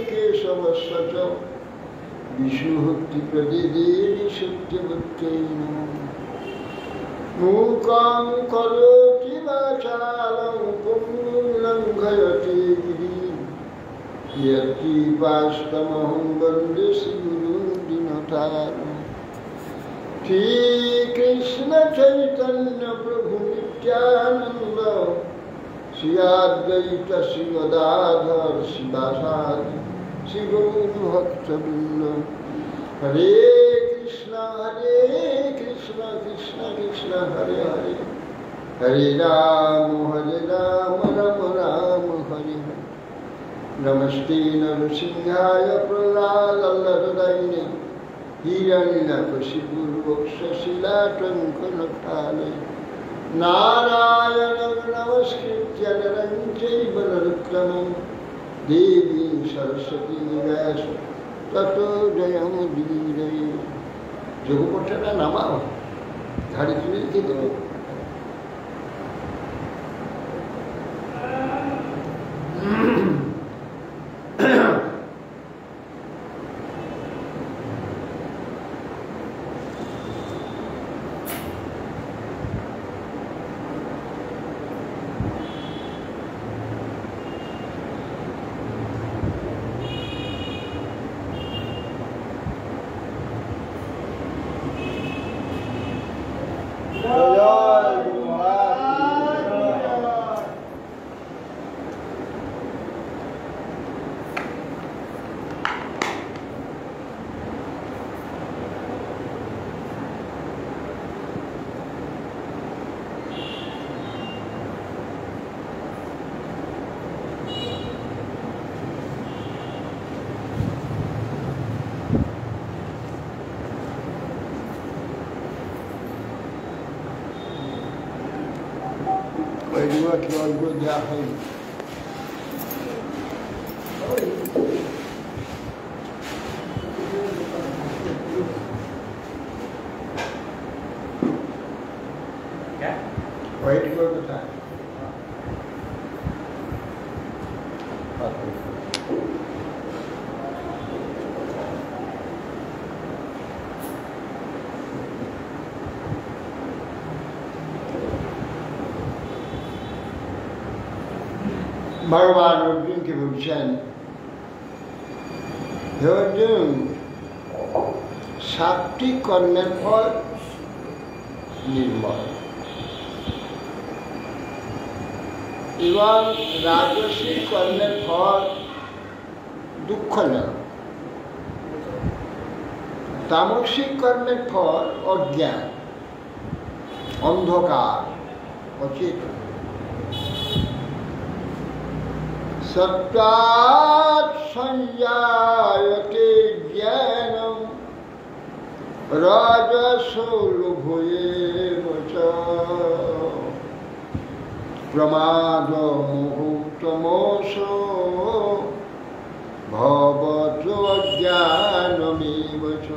केशवस्य च विष्णुभक्तिप्रदिदेवी सत्यवत्यै नमः। मूकां करोति वाचालं पुंगुं लङ्घयति गिरिं यत्कृपास्तमहं वन्दे श्रीगुरुं दीनतारिणं। श्रीकृष्ण चैतन्य प्रभु नित्यानंद श्री अद्वैत श्री गदाधर शिवासादि श्री गौरभक्तवृंद। हरे कृष्ण कृष्ण कृष्ण हरे हरे, हरे राम राम राम हरे हरे। नमस्ते नरसिंहाय प्रह्लादवरदायिने हिरण्यकशिपुर्वक्षशिलाटङ्कनखालये नारायणं नमस्कृत्य नरं चैव नरोत्तमं देवीं सरस्वतीं व्यासं ततो जयमुदीरये। যোগপট্টাটা নামাও, ধারে তুলে রেখে দেবে। Que algo de arranjo. Wait for the time. ভগবান অর্জুনকে বলছেন, হে অর্জুন, 7টি কর্মের ফল নির্মল এবং রাজসিক কর্মের ফল দুঃখজনক, তামসিক কর্মের ফল অজ্ঞান, অন্ধকার, অচেতন। सत्त्वात् संजायते ज्ञानं राजसो लोभो एव च प्रमादो मोहो तमसो भवतो अज्ञानमेव च।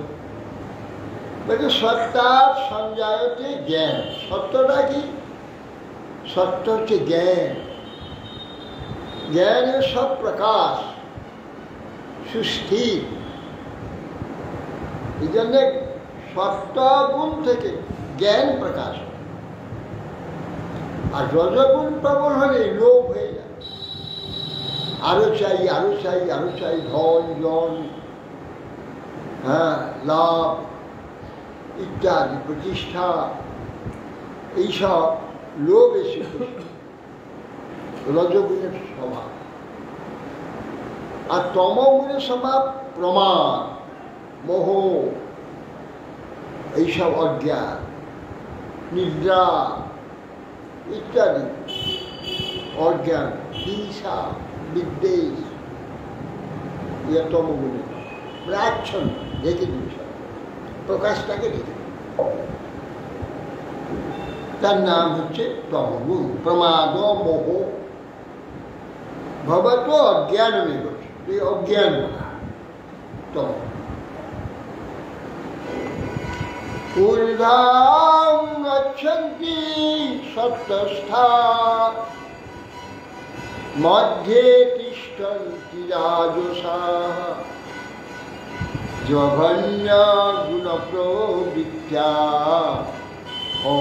বলে সত্তাৎ संजायते ज्ञान। সত্যটা কি? সত্য হচ্ছে জ্ঞান। জ্ঞানের সব প্রকাশ সুস্থির। এই জন্যে সত্ত্বগুণ থেকে জ্ঞান প্রকাশ, আর রজগুণ প্রবল হলে লোভ হয়ে যায়। আরো চাই, আরো চাই, আরো চাই, ধন জন, লাভ ইত্যাদি, প্রতিষ্ঠা, এইসব লোভ এসে রজগুণের স্বভাব। আর তমগুণের স্বভাব প্রমাদ, মোহ, এইসব অজ্ঞান, নিদ্রা ইত্যাদি অজ্ঞান, হিংসা, বিদ্বেষ, ইয়ে তমগুণের প্রাচ্ছন্ন, ঢেকে দিচ্ছে, প্রকাশটাকে ঢেকে। তার নাম হচ্ছে তমগুণ। প্রমাদ, মোহ, ভবত অজ্ঞানমেব, এই অজ্ঞান তম। ঊর্ধ্বং গচ্ছন্তি সপ্তস্থা মধ্যে অধোগচ্ছন্তি রাজসাঃ জঘন্য গুণ প্রবৃত্ত্যা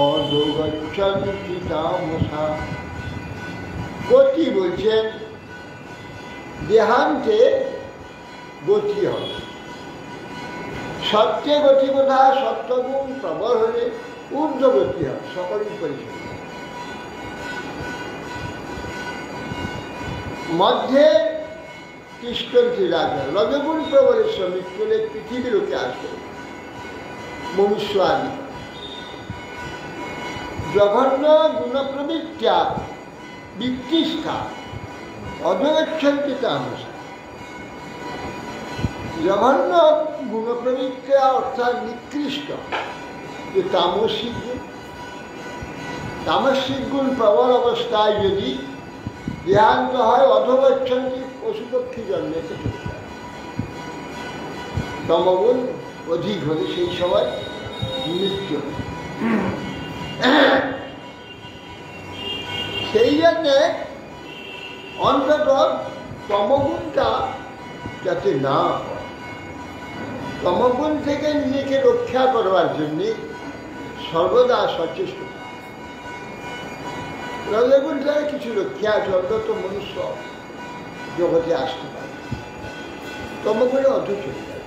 অধোগচ্ছন্তি তামসাঃ। গতি বলছেন দেহান্তে গতি হবে। সত্যে গতি কোথায়? সত্যগুণ প্রবল হলে ঊর্ধ্বগতি হবে, সকলেই পরিচয়। মধ্যে তিষ্ঠন্তি রাজা, রজগুণ প্রবলের শ্রমিক চলে পৃথিবীর লোকে আসবে মনুষ্য আদি। জঘন্য গুণপ্রবৃত্ত্যা বিত্তিষ্ঠা অধোগচ্ছন্তি তামসা। জঘন্য গুণপ্রবৃত্ত্যা অর্থাৎ নিকৃষ্ট যে তামসিক গুণ, তামসিক গুণ প্রবল অবস্থায় যদি দেহান্ত হয় অধোগচ্ছন্তি পশুপক্ষী জন্মেতে চলে যায়। তমগুণ অধিক হলে সেই সময় মৃত্যু। সেই জন্যে অন্তত তমগুণটা যাতে না হয়, তমগুণ থেকে নিজেকে রক্ষা করবার জন্যে সর্বদা সচেষ্ট। রজগুণ থেকে কিছু রক্ষা আছে, অন্তত মনুষ্য জগতে আসতে পারে, তমগুণে অর্থ চলে যায়।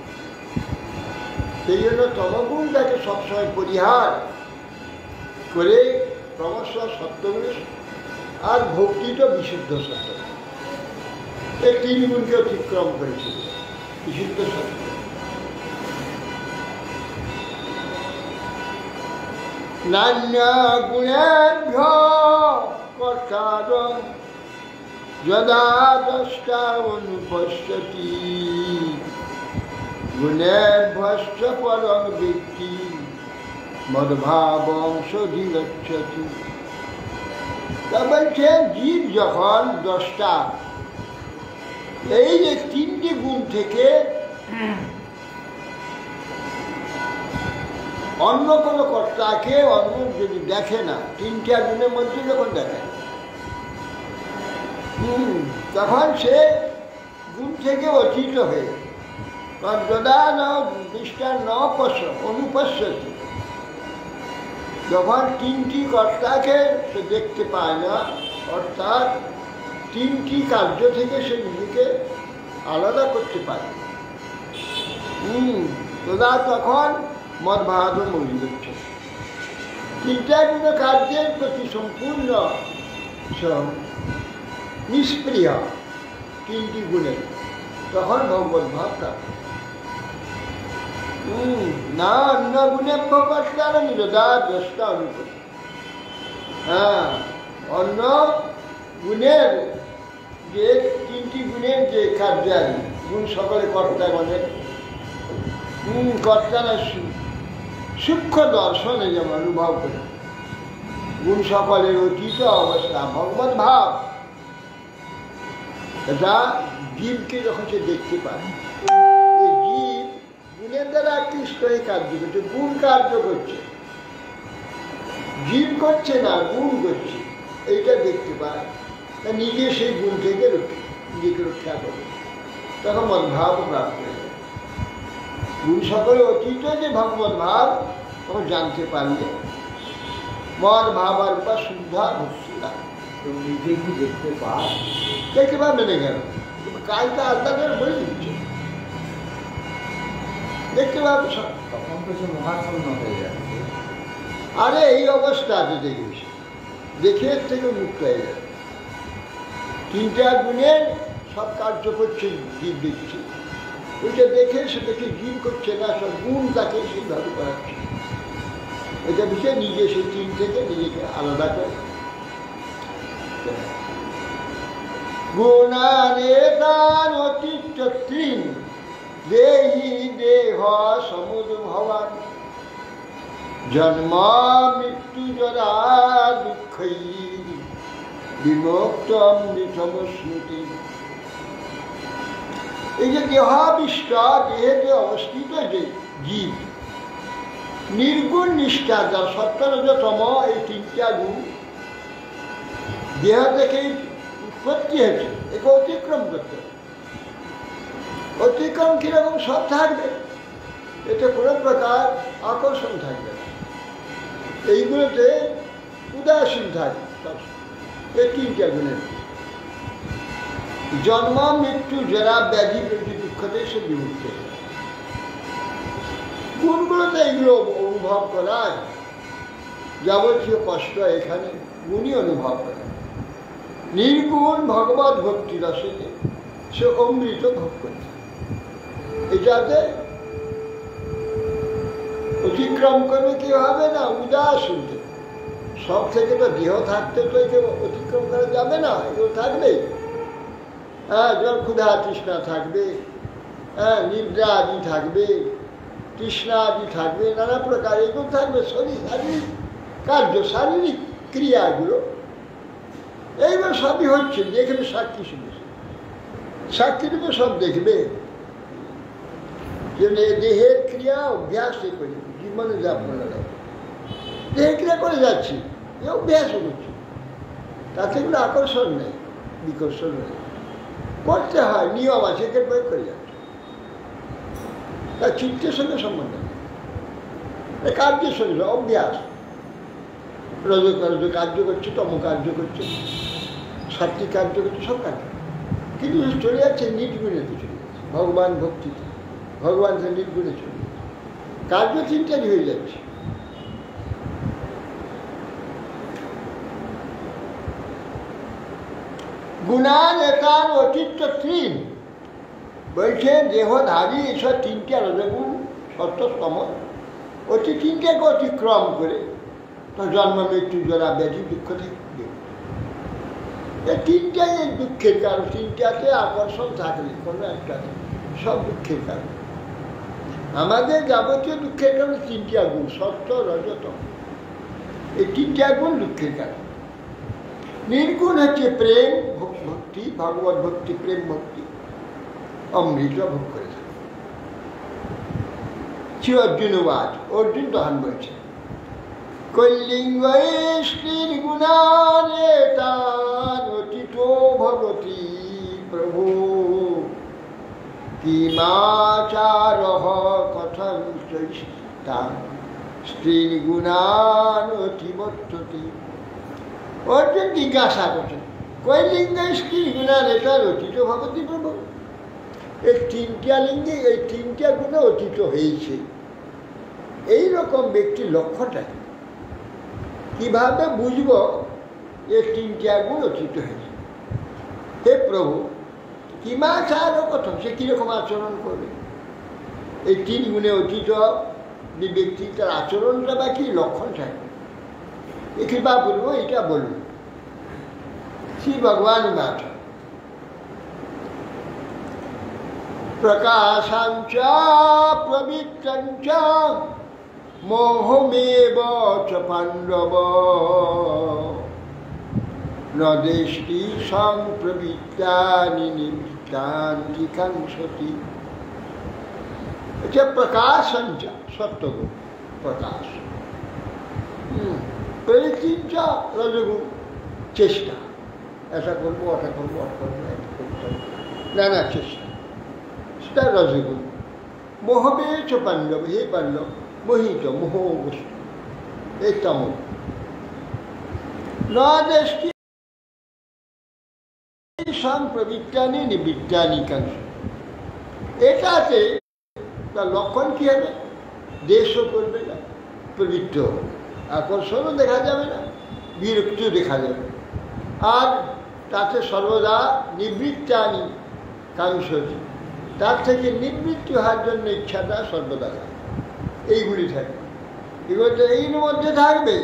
সেই জন্য তমগুণটাকে সবসময় পরিহার করে ক্রমশ সত্যগুণে, আর ভক্তি তো বিশুদ্ধ সত্য, এই তিন গুণকে অতিক্রম করেছিল বিশুদ্ধ সত্য। নান্য গুণেভ্যো কর্তারং যদা দ্রষ্টা অনুপশ্যতি গুণেভ্যশ্চ পরং বিত্তি মদ্ভাবংশধিগচ্ছতি। তা বলছে জীব যখন দ্রষ্টা, এই যে তিনটি গুণ থেকে অন্য কোনো কর্তাকে অন্য যদি দেখে না, তিনটা গুণের মধ্যে যখন দেখে তখন সে গুণ থেকে অতীত হয়ে, যদা দৃষ্টা ন পশ্য অনুপশ্যতি, যখন তিনটি কর্তাকে সে দেখতে পায় না, অর্থাৎ তিনটি কার্য থেকে সে নিজেকে আলাদা করতে পারে, তদা তখন মদভাব মৌলি হচ্ছে। তিনটা কোনো কার্যের প্রতি সম্পূর্ণ নিষ্প্রিয় তিনটি গুণে, তখন ভগবত ভাব প্রাপ্ত। না অন্য গুণে প্রকাশকার নিরোধা দ্রষ্টা অনুপস্থিত। হ্যাঁ, অন্য গুণের যে তিনটি গুণের যে কার্যাদি গুণ সকলে কর্তা গণের, কর্তারা সূক্ষ্ম দর্শনে যেমন অনুভব করে, গুণ সকলের অতীত অবস্থা ভগবত ভাব, এটা জীবকে যখন সে দেখতে পায়, এই জীব গুণের দ্বারা আকৃষ্ট হয়ে কার্য করছে, গুণ কার্য করছে, জীব করছে না, গুণ করছে, এইটা দেখতে পায়, তা নিজে সেই গুণ থেকে নিজেকে রক্ষা করে, তখন মদ্ভাব প্রাপ্ত হয়ে যায়। গুণ সকলে অতীত যে ভগবত ভাব তখন জানতে পারলে মদ ভাবার বা শুদ্ধা ভক্তিরা নিজে কি দেখতে পায়, দেখতে পাবে না কেন? কাজটা আলাদা বলে দিচ্ছে, দেখতে পাবে সব। তখন তো সে মহাশূন্য হয়ে যাচ্ছে। আরে এই অবস্থাতে দেখেছি, দেখে এর থেকে মুক্ত হয়ে যাবে। তিনটা গুণের সব কার্য করছে জীব দেখছে, ওইটা দেখে সে দেখে জীব করছে না, সব গুণ তাকে সেইভাবে করাচ্ছে। এটা বিষয়ে নিজে সেই তিন থেকে নিজেকে আলাদা করে গুণানেতান অতিত্বীন দেহি দেহ সমুদ ভবান জন্ম মৃত্যু জরা দুঃখই বিমুক্ত অমৃতম স্মৃতি। এই যে দেহাবিষ্ট, দেহে যে অবস্থিত যে জীব, নির্গুণ নিষ্ঠা যার সত্যরজতম এই তিনটা গুণ দেহ থেকেই উৎপত্তি হয়েছে, একে অতিক্রম করতে হবে। অতিক্রম কিরকম? সব থাকবে, এতে কোনো প্রকার আকর্ষণ থাকবে না, এইগুলোতে উদাসীন থাকবে সবসময়। এই তিনটা গুণের জন্ম মৃত্যু জরা ব্যাধি ব্যাধি দুঃখতে সে বিমুক্ত। গুণগুলোতে এইগুলো অনুভব করায়, যাবতীয় কষ্ট এখানে গুণই অনুভব করে। নির্গুণ ভগবত ভক্তি রসে সে অমৃত ভোগ করছে। এটাতে অতিক্রম করবে কি হবে না? উদাসীন। সব থেকে তো দেহ থাকতে তো একে অতিক্রম করা যাবে না, এগুলো থাকবেই। হ্যাঁ, জল ক্ষুধা তৃষ্ণা থাকবে, হ্যাঁ, নিদ্রা আদি থাকবে, তৃষ্ণা আদি থাকবে, নানা প্রকার এগুলো থাকবে। শারীরিক কার্য, শারীরিক ক্রিয়াগুলো, এইগুলো সবই হচ্ছে। দেখবে সাক্ষী শুনেছে, সাক্ষী রূপে সব দেখবে। দেহের ক্রিয়া অভ্যাস করি, জীবনে যাপন দেহের ক্রিয়া করে যাচ্ছি, এ অভ্যাস করছি, তাতে কোনো আকর্ষণ নেই, বিকর্ষণ নেই। করতে হয়, নিয়ম আছে, একে প্রয়োগ করে যাচ্ছে। তার চিত্তের সঙ্গে সম্বন্ধ নেই, কার্যের সঙ্গে অভ্যাস। রজ কার্য করছে, তম কার্য করছে, সাত্বিক কার্য করছে, সব কার্য, কিন্তু চলে যাচ্ছে নির্গুণেতে চলে যাচ্ছে, ভগবান ভক্তিতে, ভগবানকে নির্গুণে চলে যাচ্ছে, কার্য চিন্তাই হয়ে যাচ্ছে। গুণানেতার অতীত তিন বলছে, দেহধারী এসব তিনটা রজগুণ সত্যস্তম অতি তিনটাকে অতিক্রম করে তো জন্ম মৃত্যু জরা ব্যাধি দুঃখ থেকে এই তিনটাই এই দুঃখের কারণ। তিনটাতে আকর্ষণ থাকলে কোনো একটা সব দুঃখের কারণ। আমাদের যাবতীয় দুঃখের কারণ তিনটা গুণ, সত্য রজতম, এই তিনটা গুণ দুঃখের কারণ। নির্গুণ হচ্ছে প্রেম ভক্তি, ভগবত ভক্তি, প্রেম ভক্তি, অমৃত ভোগ করে থাকে। শ্রী অর্জুনবাদ, অর্জুন তখন বলছে, কৈলিঙ্গ নির্গুণানেতান অতীতো ভগতি প্রভু কিমাচারঃ কথং তান স্ত্রীগুণান অতিবর্ততি। অর্জুন জিজ্ঞাসা করছেন, কৈলিঙ্গ স্ত্রীগুণানেতান অতীত ভগতি প্রভু, এই তিনটা লিঙ্গে এই তিনটা গুণে অতীত হয়েছে, এইরকম ব্যক্তির লক্ষ্যটা কিভাবে বুঝব এই তিনটা গুণ অতীত হয়েছে? হে প্রভু, কিমাচার কথম, সে কিরকম আচরণ করবে? এই তিন গুণে অতীত যে ব্যক্তি, তার আচরণটা বা কি লক্ষণটা, এ কৃপা বলবো, এটা বলবো। শ্রী ভগবান বাচ প্রকাশাঞ্চ প্রবৃত্তঞ্চ মোহমেব চ পাণ্ডব ন দেষ্টি সংপ্রবৃত্তানি নিবৃত্তান্তি কাঙ্ক্ষতি। এটা প্রকাশঞ্চ সত্যগুণ, প্রকাশ, প্রবৃত্তিঞ্চ রজগুণ, চেষ্টা, এটা করবো, ওটা করবো, ওটা করবো, এটা করতে হবে, নানা চেষ্টা, সেটা রজগুণ। মোহবে চ পাণ্ডব, হে পাণ্ডব, মোহিত, মোহ বস্তু, এই তম। ন দেষ্টি সংপ্রবৃত্তানি নিবৃত্তানি কাঙ্ক্ষতি। এটাতে তার লক্ষণ কি হবে? দেশও করবে না, প্রবৃত্ত হবে, আকর্ষণও দেখা যাবে না, বিরক্তিও দেখা যাবে, আর তাতে সর্বদা নিবৃত্তানি কাঙ্ক্ষতি, তার থেকে নিবৃত্তি হওয়ার জন্য ইচ্ছাটা সর্বদা থাকে। এইগুলি থাকবে, এগুলোতে এর মধ্যে থাকবে,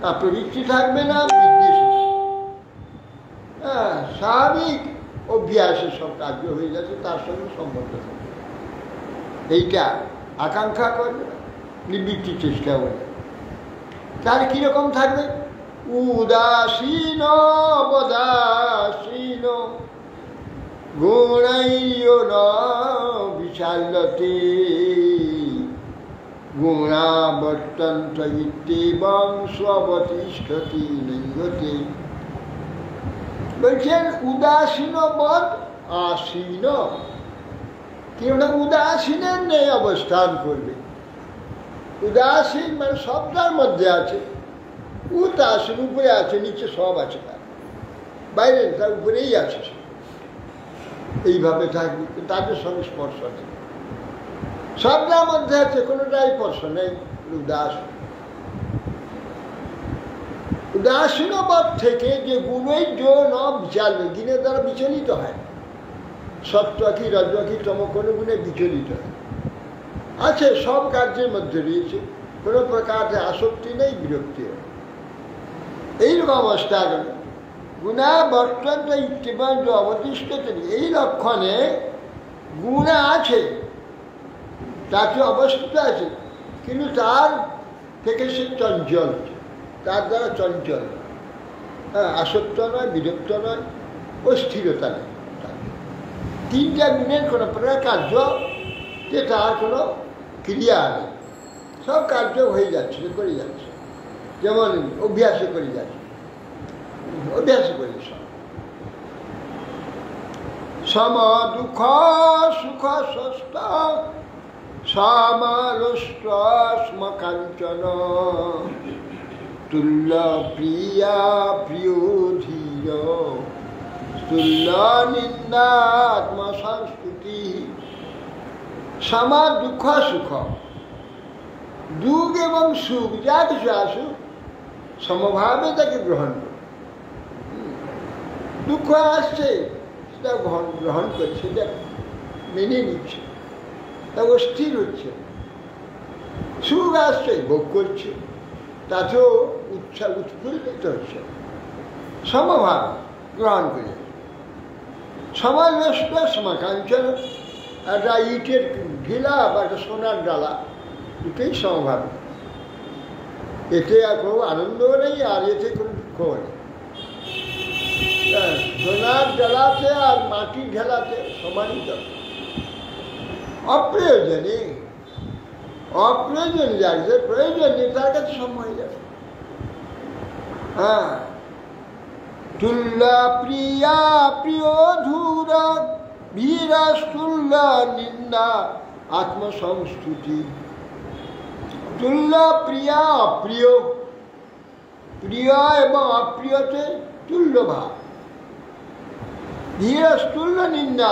তার প্রবৃত্তি থাকবে না, বিদ্বেষ, হ্যাঁ, স্বাভাবিক অভ্যাসে সব কার্য হয়ে যাচ্ছে, তার সঙ্গে সম্বন্ধ থাকবে। এইটা আকাঙ্ক্ষা করবে না, নিবৃত্তির চেষ্টা করবে। তার কীরকম থাকবে? উদাসীন অবদাসীন গুণাইয় ন বিশালতে গুণাবর্তন্ত ইত্যেবং স্ববতিষ্ঠতি লিঙ্গতে। বলছেন উদাসীন বদ আসীন, কেননা উদাসীনের নেই অবস্থান করবে। উদাসীন মানে সবটার মধ্যে আছে, উদাসীন উপরে আছে, নিচে সব আছে, তার বাইরে তার উপরেই আছে, এইভাবে থাকবে, তাদের সঙ্গে স্পর্শ নেই, সবটার মধ্যে আছে, কোনোটাই স্পর্শ নেই। উদাস উদাসীন পদ থেকে যে গুণের জন্য বিচার গুণের দ্বারা বিচলিত হয়, সত্য কি রজ কি তম কোনো গুণে বিচলিত হয়, আছে সব কার্যের মধ্যে রয়েছে, কোনো প্রকার আসক্তি নেই, বিরক্তি নেই। এইরকম অবস্থা গেল গুণা বর্তন্ত ইত্যবান অবদিষ্ট, এই লক্ষণে গুণা আছে, তাতে অবস্থিত আছে, কিন্তু তার থেকে সে চঞ্চল, তার দ্বারা চঞ্চল, হ্যাঁ, আসক্ত নয়, বিরক্ত নয়, ও স্থিরতা নেই। তিনটা গুণের কোনো প্রকার কার্য যে তার কোনো ক্রিয়া নেই, সব কার্য হয়ে যাচ্ছে, করে যাচ্ছে, যেমন অভ্যাসে করে যাচ্ছে, অভ্যাসে করে সব। সম দুঃখ সুখ ষষ্ঠ সমালোষ্ট স্ম কাঞ্চন তুল্য প্রিয়া প্রিয় ধীর তুল্য নিন্দাত্ম সংস্কৃতি। সমা দুঃখ সুখ, দুঃখ এবং সুখ যা কিছু আসুক সমভাবে তাকে গ্রহণ করে। দুঃখ আসছে সেটা গ্রহণ করছে, সেটা মেনে নিচ্ছে, তা অস্থির হচ্ছে। সুখ আসছে ভোগ করছে, তাতেও উৎফুল্লিত হচ্ছে, সমভাব গ্রহণ করে। সমালোষ্ট সমাকাঞ্চন, একটা ইটের ঢিলা বা একটা সোনার ডালা, দুটোই সমভাব, এতে আর কোনো আনন্দও নেই, আর এতে কোনো দুঃখও নেই। সোনার ডালাতে আর মাটির ঢেলাতে সমানিত, অপ্রয়োজনে, অপ্রয়োজনে যাচ্ছে, প্রয়োজন নেই তার কাছে সম হয়ে যাবে। হ্যাঁ, তুল্য প্রিয়া প্রিয় ধূর বীরাস্তুল্য নিন্দা আত্মসংস্তুতি। তুল্য প্রিয়া অপ্রিয়, প্রিয় এবং অপ্রিয়তে তুল্য ভাব। বীরাস্তুল্য নিন্দা,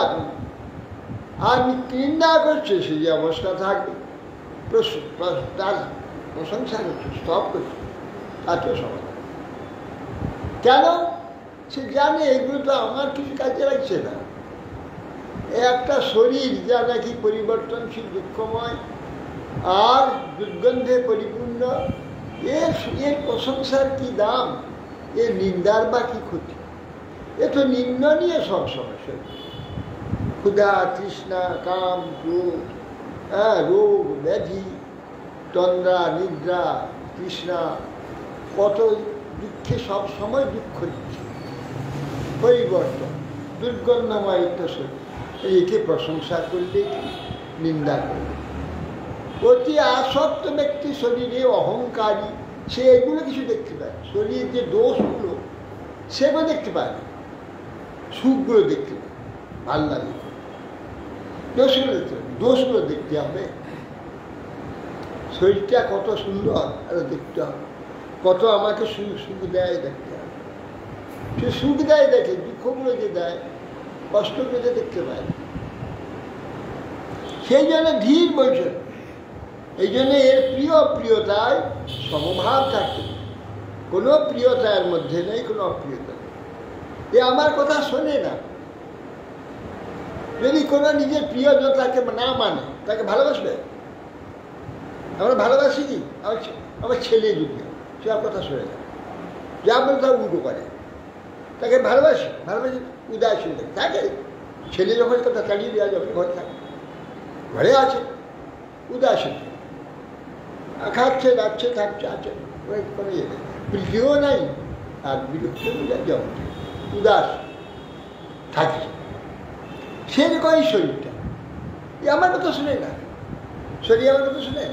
আর নিন্দা করছে সে যে অবস্থা থাকবে, তার প্রশংসা করছে, স্তব করছে, তাতেও সমাধান। কেন? সে জানে এগুলো তো আমার কিছু কাজে লাগছে না। একটা শরীর যা নাকি পরিবর্তনশীল, দুঃখময় আর দুর্গন্ধে পরিপূর্ণ, এর প্রশংসার কি দাম, এর নিন্দার বা কি ক্ষতি? এ তো নিন্দনীয় সব সমস্যা, ক্ষুধা তৃষ্ণা কাম ক্রোধ, রোগ ব্যাধি, তন্দ্রা নিদ্রা তৃষ্ণা, কত দুঃখে সব সময় দুঃখ দিচ্ছে, পরিবর্তন, দুর্গন্ধময় শরীর, একে প্রশংসা করলে নিন্দা করলে। অতি আসক্ত ব্যক্তি শরীরে অহংকারী, সে এগুলো কিছু দেখতে পায়, শরীরের যে দোষগুলো সেগুলো দেখতে পায় না, সুখগুলো দেখতে পায়, ভাল লাগে, দোষগুলো দেখতে হবে। শরীরটা কত সুন্দর আরো দেখতে হবে, কত আমাকে সুখ দেয় দেখতে হবে। সে সুখ দেয় দেখে, দুঃখগুলো যে দেয়, কষ্টগুলো যে দেখতে পায় না। সেই জন্য ধীর বলছে, এই জন্য এর প্রিয় প্রিয়তায় সমভাব থাকতে, কোনো প্রিয়তার মধ্যে নেই, কোনো অপ্রিয়তা নেই। এ আমার কথা শোনে না। যদি কোনো নিজের প্রিয়জন তাকে না মানে, তাকে ভালোবাসবে? আমরা ভালোবাসি কি? আমার ছেলে যদি সে আর কথা শোনে না, যা বলে তা উল্টো করে, তাকে ভালোবাসি, ভালোবাসি উদাসীন থাকে। ছেলে যখন কথা তাড়িয়ে দেওয়া যাবে, ঘরে থাকে, ঘরে আছে, উদাসীন, খাচ্ছে যাচ্ছে থাকছে আছে, কোনো ইয়ে নেই, প্রিয় নাই আর বিরক্ত যেমন উদাস থাকছে। সেরকমই শরীরটা, এ আমার কথা শুনে না, শরীর আমার কথা শুনে।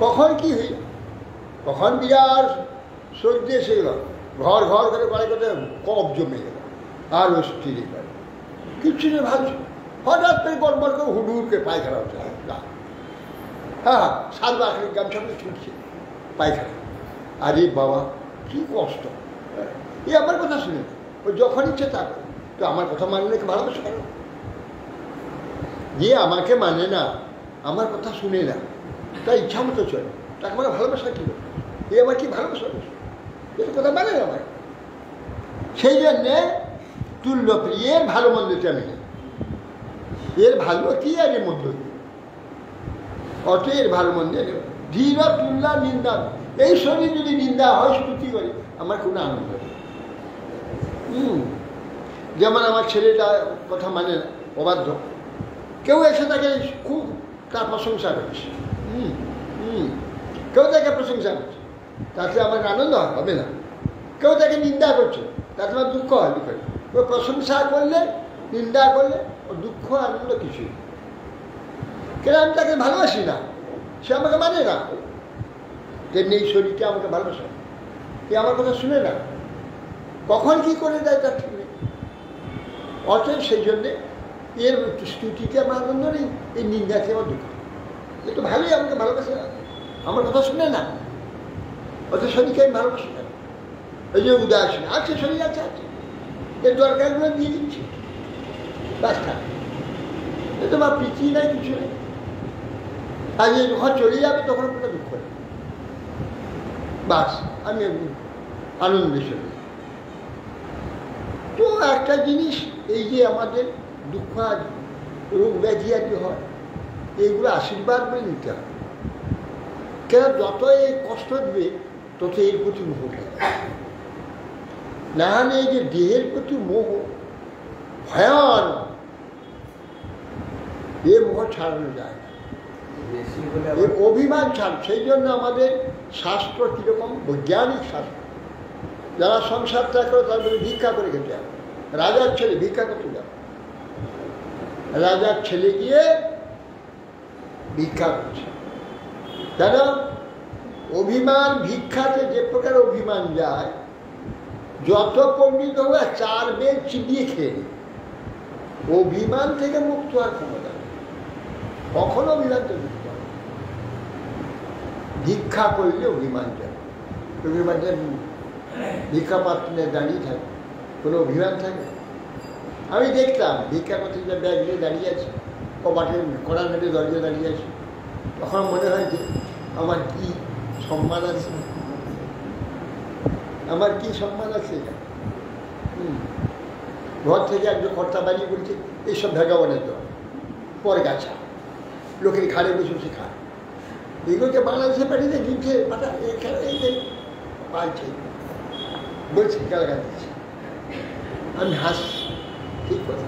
কখন কি হইল, কখন বিরাট সর্দি এসে গেল, ঘর ঘর করে বাড়ি করতে কব জমে গেল আর ওই স্ত্রী করে কিচ্ছু নেই ভাবছি হঠাৎ করে গড়বড় করে হুডুরকে পায়খানা হচ্ছে হ্যাঁ সাত আখের গামছা ছুটছে পায়খানা। আরে বাবা কি কষ্ট, এই আমার কথা শুনে ও যখন ইচ্ছে তা করে। তো আমার কথা মানলে ভালোবাসা কেন? যে আমাকে মানে না, আমার কথা শুনে না, তার ইচ্ছা মতো চলে, তাকে আমার ভালোবাসা কি? এ আমার কি ভালোবাসা? এটা কথা মানে না আমার। সেই জন্যে তুল্য প্রিয়ের ভালো মন্দতে আমি নেই। এর ভালো কি আর এর মন্দ কি? অত এর ভালো মন্দ ধীর তুল্লা নিন্দা। এই শরীর যদি নিন্দা হয় স্তুতি করে আমার কোনো আনন্দ নেই। যেমন আমার ছেলেটা কথা মানে না, অবাধ্য, কেউ এসে তাকে খুব তার প্রশংসা করছে, কেউ তাকে প্রশংসা করছে, তাতে আমার আনন্দ হবে না। কেউ তাকে নিন্দা করছে, তাতে আমার দুঃখ হয়। ও প্রশংসা করলে, নিন্দা করলে ও দুঃখ আনন্দ কিছুই। কেন আমি তাকে ভালোবাসি না, সে আমাকে মানে না। তেমনি এই শরীরটা আমাকে ভালোবাসে, এ আমার কথা শুনে না, কখন কি করে দেয় তার ঠিক নেই। অতএব সেই জন্যে এর স্তুতিতে আমার আনন্দ নেই, এই নিন্দাতে আমার দুঃখ। এ তো ভালোই আমাকে ভালোবাসে না, আমার কথা শুনে না, অত শরীরকে আমি ভালোবাসি না। এই যে উদাসীন আছে, শরীর আছে আছে, এর দরকারগুলো দিয়ে দিচ্ছি, বাস থাক। এ তো আমার প্রীতি নাই, কিছু নেই। আর যখন চলে যাবে তখন কোনো দুঃখ নেই, বাস আমি আনন্দের সঙ্গে। তো একটা জিনিস, এই যে আমাদের দুঃখ আর রোগ ব্যাধি আদি হয়, এইগুলো আশীর্বাদ বলে নিতে হবে। কেন যত এই কষ্ট দেবে তত এর প্রতি মোহ থাকে। না হলে এই যে দেহের প্রতি মোহ ভয়ান, এ মোহ ছাড়ানো যায় না, এই অভিমান ছাড়। সেই জন্য আমাদের শাস্ত্র কীরকম, বৈজ্ঞানিক শাস্ত্র, যারা সংসার ত্যাগ করে তাদের ভিক্ষা করে খেতে হবে। রাজার ছেলে ভিক্ষা করতে যাবে, রাজার ছেলে গিয়ে ভিক্ষা করছে। কেন? অভিমান, ভিক্ষাতে যে প্রকার অভিমান যায়, যত পণ্ডিত হবে 4 বেদ চিবিয়ে খেয়ে নেবে। অভিমান থেকে মুক্ত আর ক্ষমতা নেই, কখনো অভিমান থেকে মুক্ত হবে। ভিক্ষা করলে অভিমান যায়, অভিমান ভিক্ষা পাত্রে দাঁড়িয়ে থাকে, কোনো অভিমান থাকে? আমি দেখতাম ভিক্ষা করতে যে ব্যাগ নিয়ে দাঁড়িয়ে আছে, ও মাঠের কড়া নেটে দরজা দাঁড়িয়ে আছে, তখন মনে হয় যে আমার কি সম্মান আছে, আমার কি সম্মান আছে। ঘর থেকে একজন কর্তা বানিয়ে বলছে এইসব ভেগাবনের দল, পরে গাছা লোকের ঘাড়ে বসে বসে খায়। এগুলোকে বাংলাদেশে পাঠিয়ে দিচ্ছে, পাঠা এই পালছে, বলছে গালাগাল দিচ্ছে। আমি হাসি, ঠিক কথা,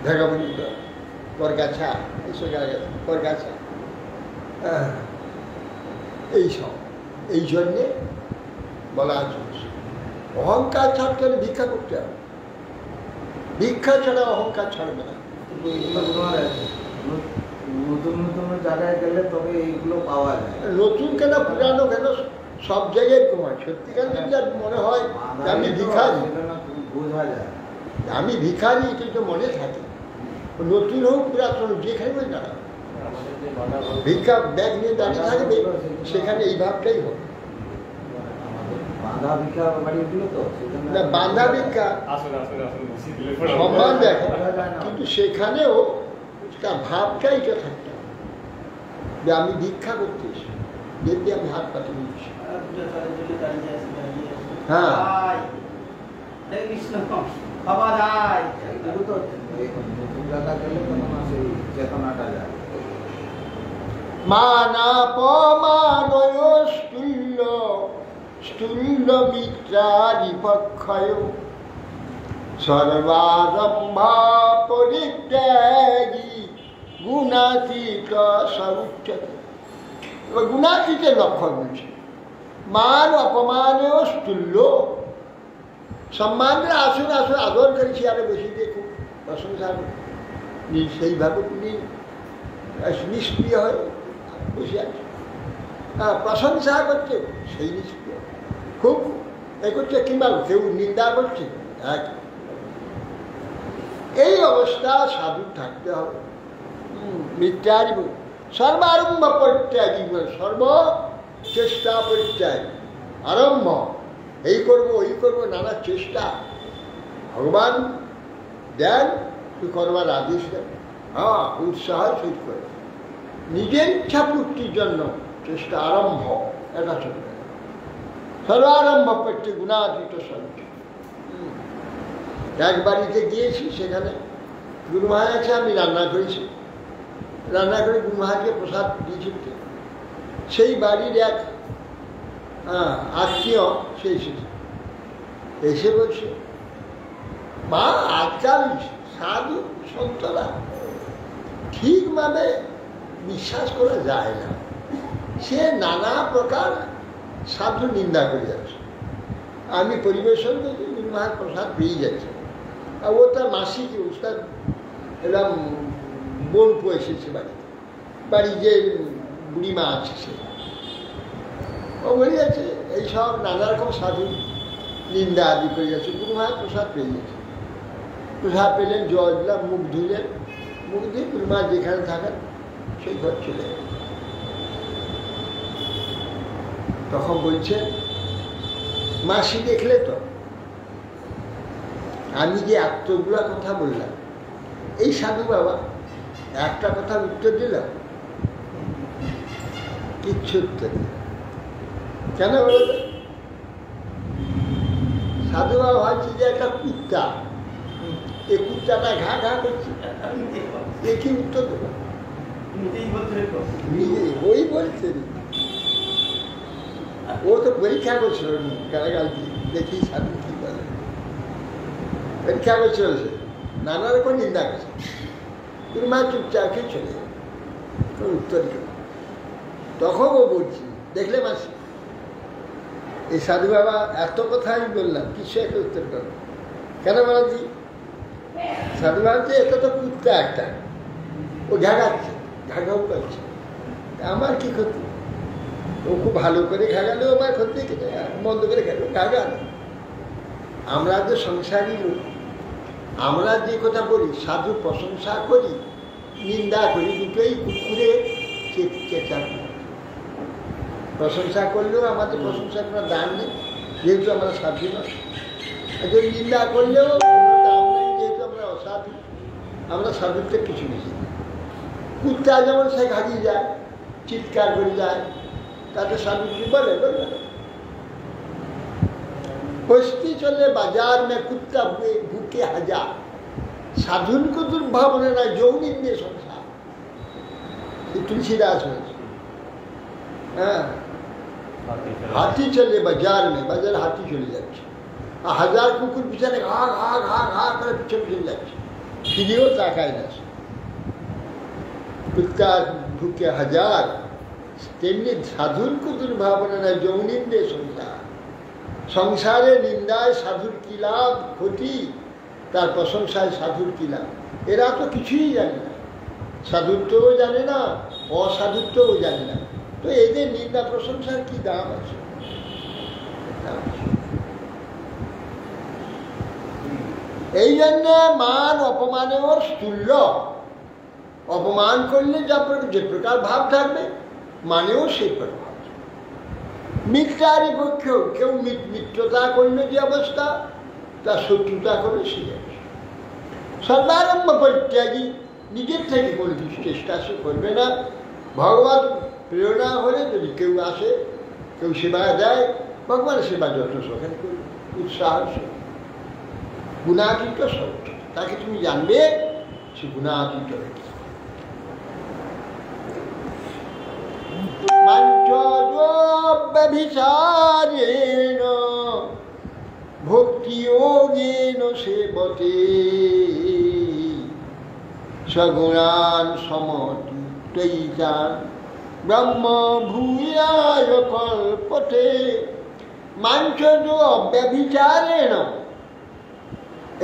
ভেগাবনের দল, পরগাছা, এইসব গালাগাল, পরগাছা, এইসব। এই জন্যে বলা আছে অহংকার ছাড়তে হলে ভিক্ষা করতে হবে, ভিক্ষা ছাড়া অহংকার ছাড়বে না। নতুন নতুন জায়গায় গেলে তবে এইগুলো পাওয়া যায়। নতুন কেন পুরানো কেন সব জায়গায় তোমার সত্যিকার যদি মনে হয় আমি ভিখারি, বোঝা যায় আমি ভিখারি, কিন্তু মনে থাকে নতুন হোক পুরাতন যেখানে বই না ভিক্ষা ব্যাগ নিয়ে দাঁড়িয়ে থাকবে, সেখানে এই ভাবটাই হবে। বাঁধা ভিক্ষা বাড়িগুলো তো না, বাঁধা ভিক্ষা সম্মান দেখে, কিন্তু সেখানেও তার ভাবটা এটা থাকতে হবে যে আমি ভিক্ষা করতে এসে দেখবি আমি হাত পাতে নিচ্ছি। হ্যাঁ, মানাপমানয় স্থূল্য স্থূল্য মিত্রাদি পক্ষয় সর্বারম্ভা পরিত্যাগী গুণাতীত সউচ্যতে। এবার গুণাতীতের লক্ষণ বলছে, মান অপমানেও স্থূল্য। সম্মানের আসুন আসুন আদর করেছি, আরো বেশি দেখুন প্রশংসা করুন, সেইভাবে তিনি নিষ্ক্রিয় হয়ে বসে আছে। হ্যাঁ, প্রশংসা করছে সেই নিষ্ক্রিয়, খুব এ করছে কিংবা কেউ নিন্দা করছে, এক এই অবস্থা সাধু থাকতে হবে। মিথ্যারি সর্বারম্ভ পরিত্যাগী, সর্ব চেষ্টা পরিত্যাগ, আরম্ভ এই করব ওই করব নানা চেষ্টা ভগবান দেন, তুই করবার আদেশ দেন, হ্যাঁ উৎসাহ সহিত করে নিজের ইচ্ছা পূর্তির জন্য চেষ্টা আরম্ভ, এটা চলবে সর্বারম্ভ করতে গুণাতীত সন্ত। এক বাড়িতে গিয়েছি, সেখানে গুরুমহাই আছে, আমি রান্না করেছি, রান্না করে গুরুমহাকে প্রসাদ দিয়েছি। সেই বাড়ির এক আত্মীয় সে এসেছে, এসে বলছে মা আজকাল সাধু সন্তরা ঠিকভাবে বিশ্বাস করা যায় না, সে নানা প্রকার সাধু নিন্দা করে যাচ্ছে। আমি পরিবেশন করছি, গুরুমহার প্রসাদ পেয়ে যাচ্ছে, আর ও তার মাসিকে তার এরকম বোনপো এসেছে বাড়িতে, বাড়ি যে বুড়িমা আছে সে, ও বলে যাচ্ছে এইসব নানা রকম সাধু নিন্দা আদি করে যাচ্ছে। গুরুমহার প্রসাদ পেয়ে গেছে, প্রসাদ পেলেন, জল দিলাম, মুখ ধুলেন, মুখ দিয়ে গুরুমা যেখানে থাকেন সেই ঘর চলে গেল। তখন বলছে মাসি দেখলে তো আমি যে এতগুলা কথা বললাম, এই সাধু বাবা একটা কথা উত্তর দিলাম, কিচ্ছু উত্তর দিল। কেন বলো তো? সাধু বাবা ভাবছি যে একটা কুত্তা, এই কুত্তাটা ঘা ঘা করছে, এ কি উত্তর দেবো? ওই বলছে, ও তো পরীক্ষা করছিল গালাগাল দিয়ে, দেখি সাধু কি বলে, পরীক্ষা করছিল, সে নানা রকম নিন্দা করছে। মা চুপচাপকে চলে গেল, কোনো উত্তর দিল। তখন ও বলছি দেখলে মাসি, এই সাধু বাবা এত কথা আমি বললাম, কিছু একটা উত্তর করো কেন বলছি? সাধু বাবা এটা তো কুত্তা একটা, ও ঘাগাচ্ছে, ঘাগাও করছে, আমার কি ক্ষতি? ও খুব ভালো করে ঘাগালেও আমার ক্ষতি, বন্ধ করে খেলো ঘাগাল। আমরা যে সংসারী লোক, আমরা যে কথা বলি, সাধু প্রশংসা করি নিন্দা করি, দুটোই কুকুরে চেঁচা করি। প্রশংসা করলেও আমাদের প্রশংসা করার দাম নেই, যেহেতু আমরা সাধু নয়। যদি নিন্দা করলেও কোনো দাম নেই, যেহেতু আমরা অসাধু, আমরা সাধুত্বে কিছু বেশি। কুত্তা যেমন সে ঘাগিয়ে যায়, চিৎকার করে যায়, তাতে সাধু কি বলে? বলবে না। बस्ती चले बाजार में कुत्ता भूखे हजार, साधुन को दुर्भावना ना যৌনিন্দে সংসার। तुलसीदास हाथी चले बाजार में, बाजार हाथी चले যাচ্ছে, আর হাজার কুকুর পিছনে ঘা ঘা ঘা ঘা করে পিছনে চলে যাচ্ছে, ফিরেও তাকায় না। কুত্তা ভুকে হাজার, তেমনি সাধুন কো দুর্ভাবনা না যৌনিন্দে সংসার। সংসারে নিন্দায় সাধুর কি লাভ ক্ষতি, তার প্রশংসায় সাধুর কি লাভ? এরা তো কিছুই জানে না, সাধুত্বও জানে না, অসাধুত্বও জানে না, তো এদের নিন্দা প্রশংসার কি দাম আছে? এই জন্য মান অপমানেও স্থূল্য, অপমান করলে যে প্রকার ভাব থাকবে, মানেও সেই প্রকার। মিথ্যারই পক্ষেও কেউ মিথ্যতা করলে যে অবস্থা, তার শত্রুতা করলে সেই অবস্থা। সর্বারম্ভ পরিত্যাগী, নিজের থেকে কোনো কিছু চেষ্টা সে করবে না। ভগবান প্রেরণা হলে যদি কেউ আসে, কেউ সেবা দেয়, ভগবানের সেবা যত সখান করবে, উৎসাহ গুণাতীত সত্য, তাকে তুমি জানবে সে গুণাতীত ব্যক্তি। ব্যভিচারেণ ভক্তিযোগেন সেবতে সগুণান সমতিতান ব্রহ্ম ভূয়ায় কল্পতে। মাঞ্চজ ব্যভিচারেণ,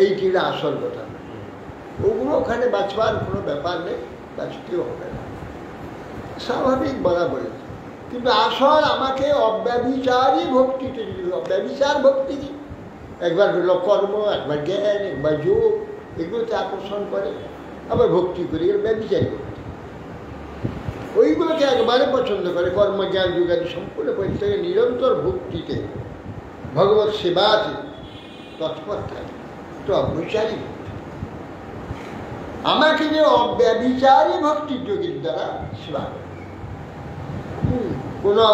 এইটি আসল কথা। ওগুলো ওখানে বাঁচবার কোনো ব্যাপার নেই, বাঁচতেও হবে না, স্বাভাবিক বরাবর। কিন্তু আসল আমাকে অব্যভিচারী ভক্তিতে দিল। অব্যভিচার ভক্তি কি? একবার হলো কর্ম, একবার জ্ঞান, একবার যোগ, এগুলোতে আকর্ষণ করে, আবার ভক্তি করে, এগুলো ব্যভিচারী ভক্তি। ওইগুলোকে একবারে পছন্দ করে, কর্ম জ্ঞান যোগাদি সম্পূর্ণ পরিত্যাগে নিরন্তর ভক্তিতে, ভগবত সেবাতে তৎপর থাকে, তো অব্যভিচারী ভক্তি। আমাকে যে অব্যভিচারী ভক্তির যোগীর দ্বারা সেবা করে, কোনো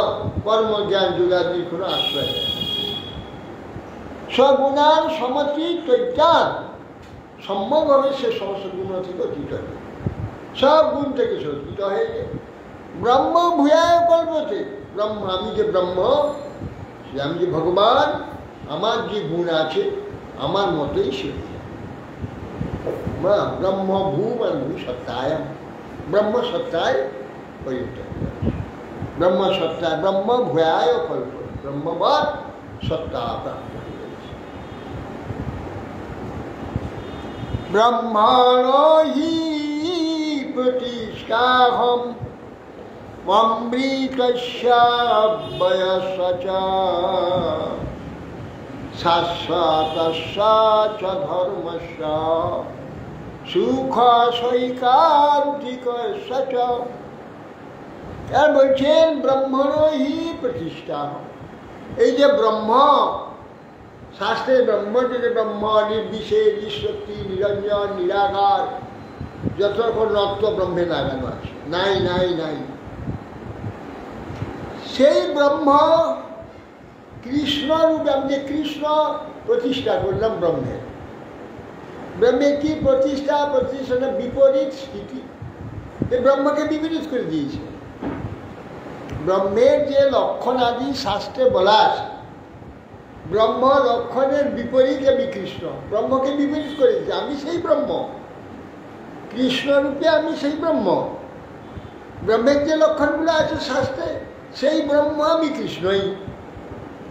কর্ম জ্ঞান যোগাদির কোনো আশ্রয় নেই। সগুণার সমতি তৈজ্ঞান, সম্যকভাবে সে সমস্ত গুণ থেকে অতীত হয়ে, সব গুণ থেকে সে অতীত হয়ে যায়। ব্রহ্ম ভূয়ায় কল্পতে, ব্রহ্ম আমি যে ব্রহ্ম, আমি যে ভগবান, আমার যে গুণ আছে আমার মতোই সে ব্রহ্ম ভূ সত্তায়, ব্রহ্ম সত্তায় পরিণত, ব্রহ্ম সত্তায়, ব্রহ্ম ভূয়ায় কল্প, ব্রহ্মবাদ সত্তা প্রাপ্ত হয়ে গেছে। ব্রহ্মাণ হি প্রতিষ্ঠাহম অমৃতস্যাব্যয়স্য চ শাশ্বতস্য চ ধর্মস্য সুখসৈকান্তিকস্য চ। আর বলছেন ব্রহ্মণ হি প্রতিষ্ঠা, এই যে ব্রহ্ম, শাস্ত্রের ব্রহ্ম থেকে ব্রহ্ম নির্বিশেষ, নিঃশক্তি, নিরঞ্জন, নিরাকার, যত রকম নত্ব ব্রহ্মে লাগানো আছে, নাই নাই নাই, সেই ব্রহ্ম কৃষ্ণ রূপে, আমি যে কৃষ্ণ প্রতিষ্ঠা করলাম ব্রহ্মের, ব্রহ্মের কি প্রতিষ্ঠা? প্রতিষ্ঠানের বিপরীত স্থিতি, এই ব্রহ্মকে বিপরীত করে দিয়েছে। ব্রহ্মের যে লক্ষণ আদি শাস্ত্রে বলা আছে, ব্রহ্ম লক্ষণের বিপরীত আমি কৃষ্ণ, ব্রহ্মকে বিপরীত করে দিয়েছে। আমি সেই ব্রহ্ম, কৃষ্ণরূপে আমি সেই ব্রহ্ম। ব্রহ্মের যে লক্ষণগুলো আছে শাস্ত্রে, সেই ব্রহ্ম আমি কৃষ্ণই,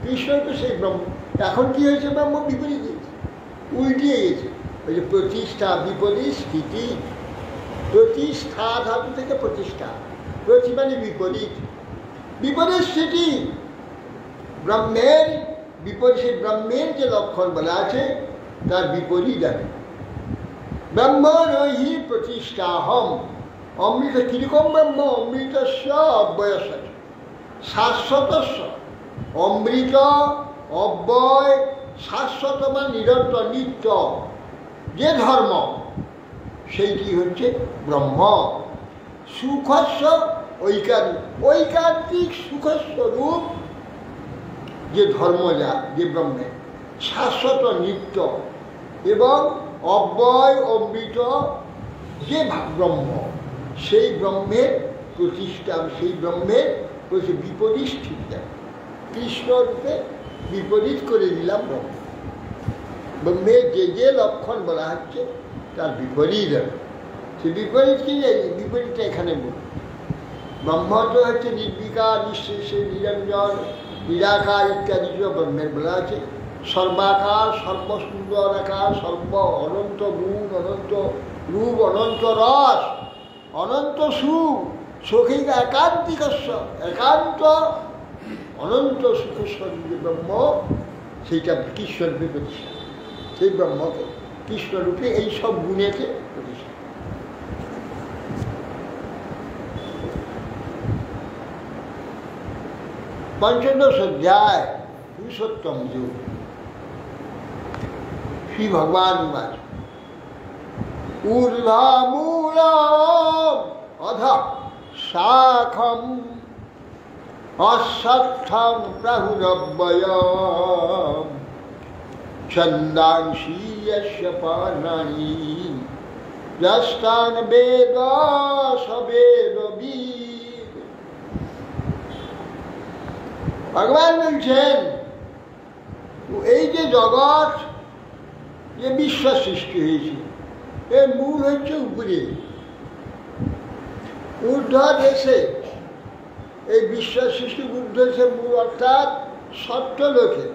কৃষ্ণরূপে সেই ব্রহ্ম। এখন কি হয়েছে? ব্রহ্ম বিপরীত হয়েছে, উল্টিয়ে গেছে। ওই যে প্রতিষ্ঠা বিপরীত স্থিতি, প্রতিষ্ঠা ধাতু থেকে প্রতিষ্ঠা, প্রতি মানে বিপরীত, বিপরীত স্থিতি। ব্রহ্মের বিপরীত, সেই ব্রহ্মের যে লক্ষণ বলা আছে তার বিপরীত আছে। ব্রহ্মণ হি প্রতিষ্ঠাহম, অমৃত কিরকম ব্রহ্ম? অমৃতস্য অব্যয়স্য শাশ্বতস্য, অমৃত অব্যয়, শাশ্বত মানে নিরন্তর নিত্য যে ধর্ম, সেইটি হচ্ছে ব্রহ্ম। সুখস্য ঐকান্তিক, ঐকান্তিক সুখস্বরূপ যে ধর্ম, যা যে ব্রহ্মে শাশ্বত নিত্য এবং অব্যয় অমৃত যে ব্রহ্ম, সেই ব্রহ্মের প্রতিষ্ঠা, সেই ব্রহ্মের বিপরীত স্থিতিটা কৃষ্ণরূপে বিপরীত করে দিলাম ব্রহ্ম। ব্রহ্মের যে যে লক্ষণ বলা হচ্ছে তার বিপরীত হবে। সে বিপরীত কি? বিপরীতটা এখানে বল। ব্রহ্ম তো হচ্ছে নির্বিকার, নিঃশেষে, নিরঞ্জন, নিরাকার ইত্যাদি ব্রহ্মের বলা আছে। সর্বাকার, সর্বসুন্দর আকার, সর্ব অনন্ত গুণ, অনন্ত রূপ, অনন্ত রস, অনন্ত সুখ, সুখিক একান্তিকস্য, একান্ত অনন্ত সুখেশ্বর যে ব্রহ্ম, সেইটা কৃষ্ণরূপে প্রতিষ্ঠা। সেই ব্রহ্মকে কৃষ্ণরূপে এই সব গুণেতে প্রতিষ্ঠা। পঞ্চদশ অধ্যায় পুরুষোত্তম যুগ, শ্রী ভগবান বাচ ঊর্ধ্বমূলম অধঃ শাখম অশ্বত্থম প্রাহুরব্বয়ম ছন্দাংশি যস্য পর্ণানি যস্তান বেদ স বেদবিদ। ভগবান বলছেন এই যে জগৎ, যে বিশ্ব সৃষ্টি হয়েছে, এর মূল হচ্ছে উপরে, ঊর্ধ্ব দেশে। এই বিশ্ব সৃষ্টি ঊর্ধ্ব দেশে মূল, অর্থাৎ সত্যলোকে,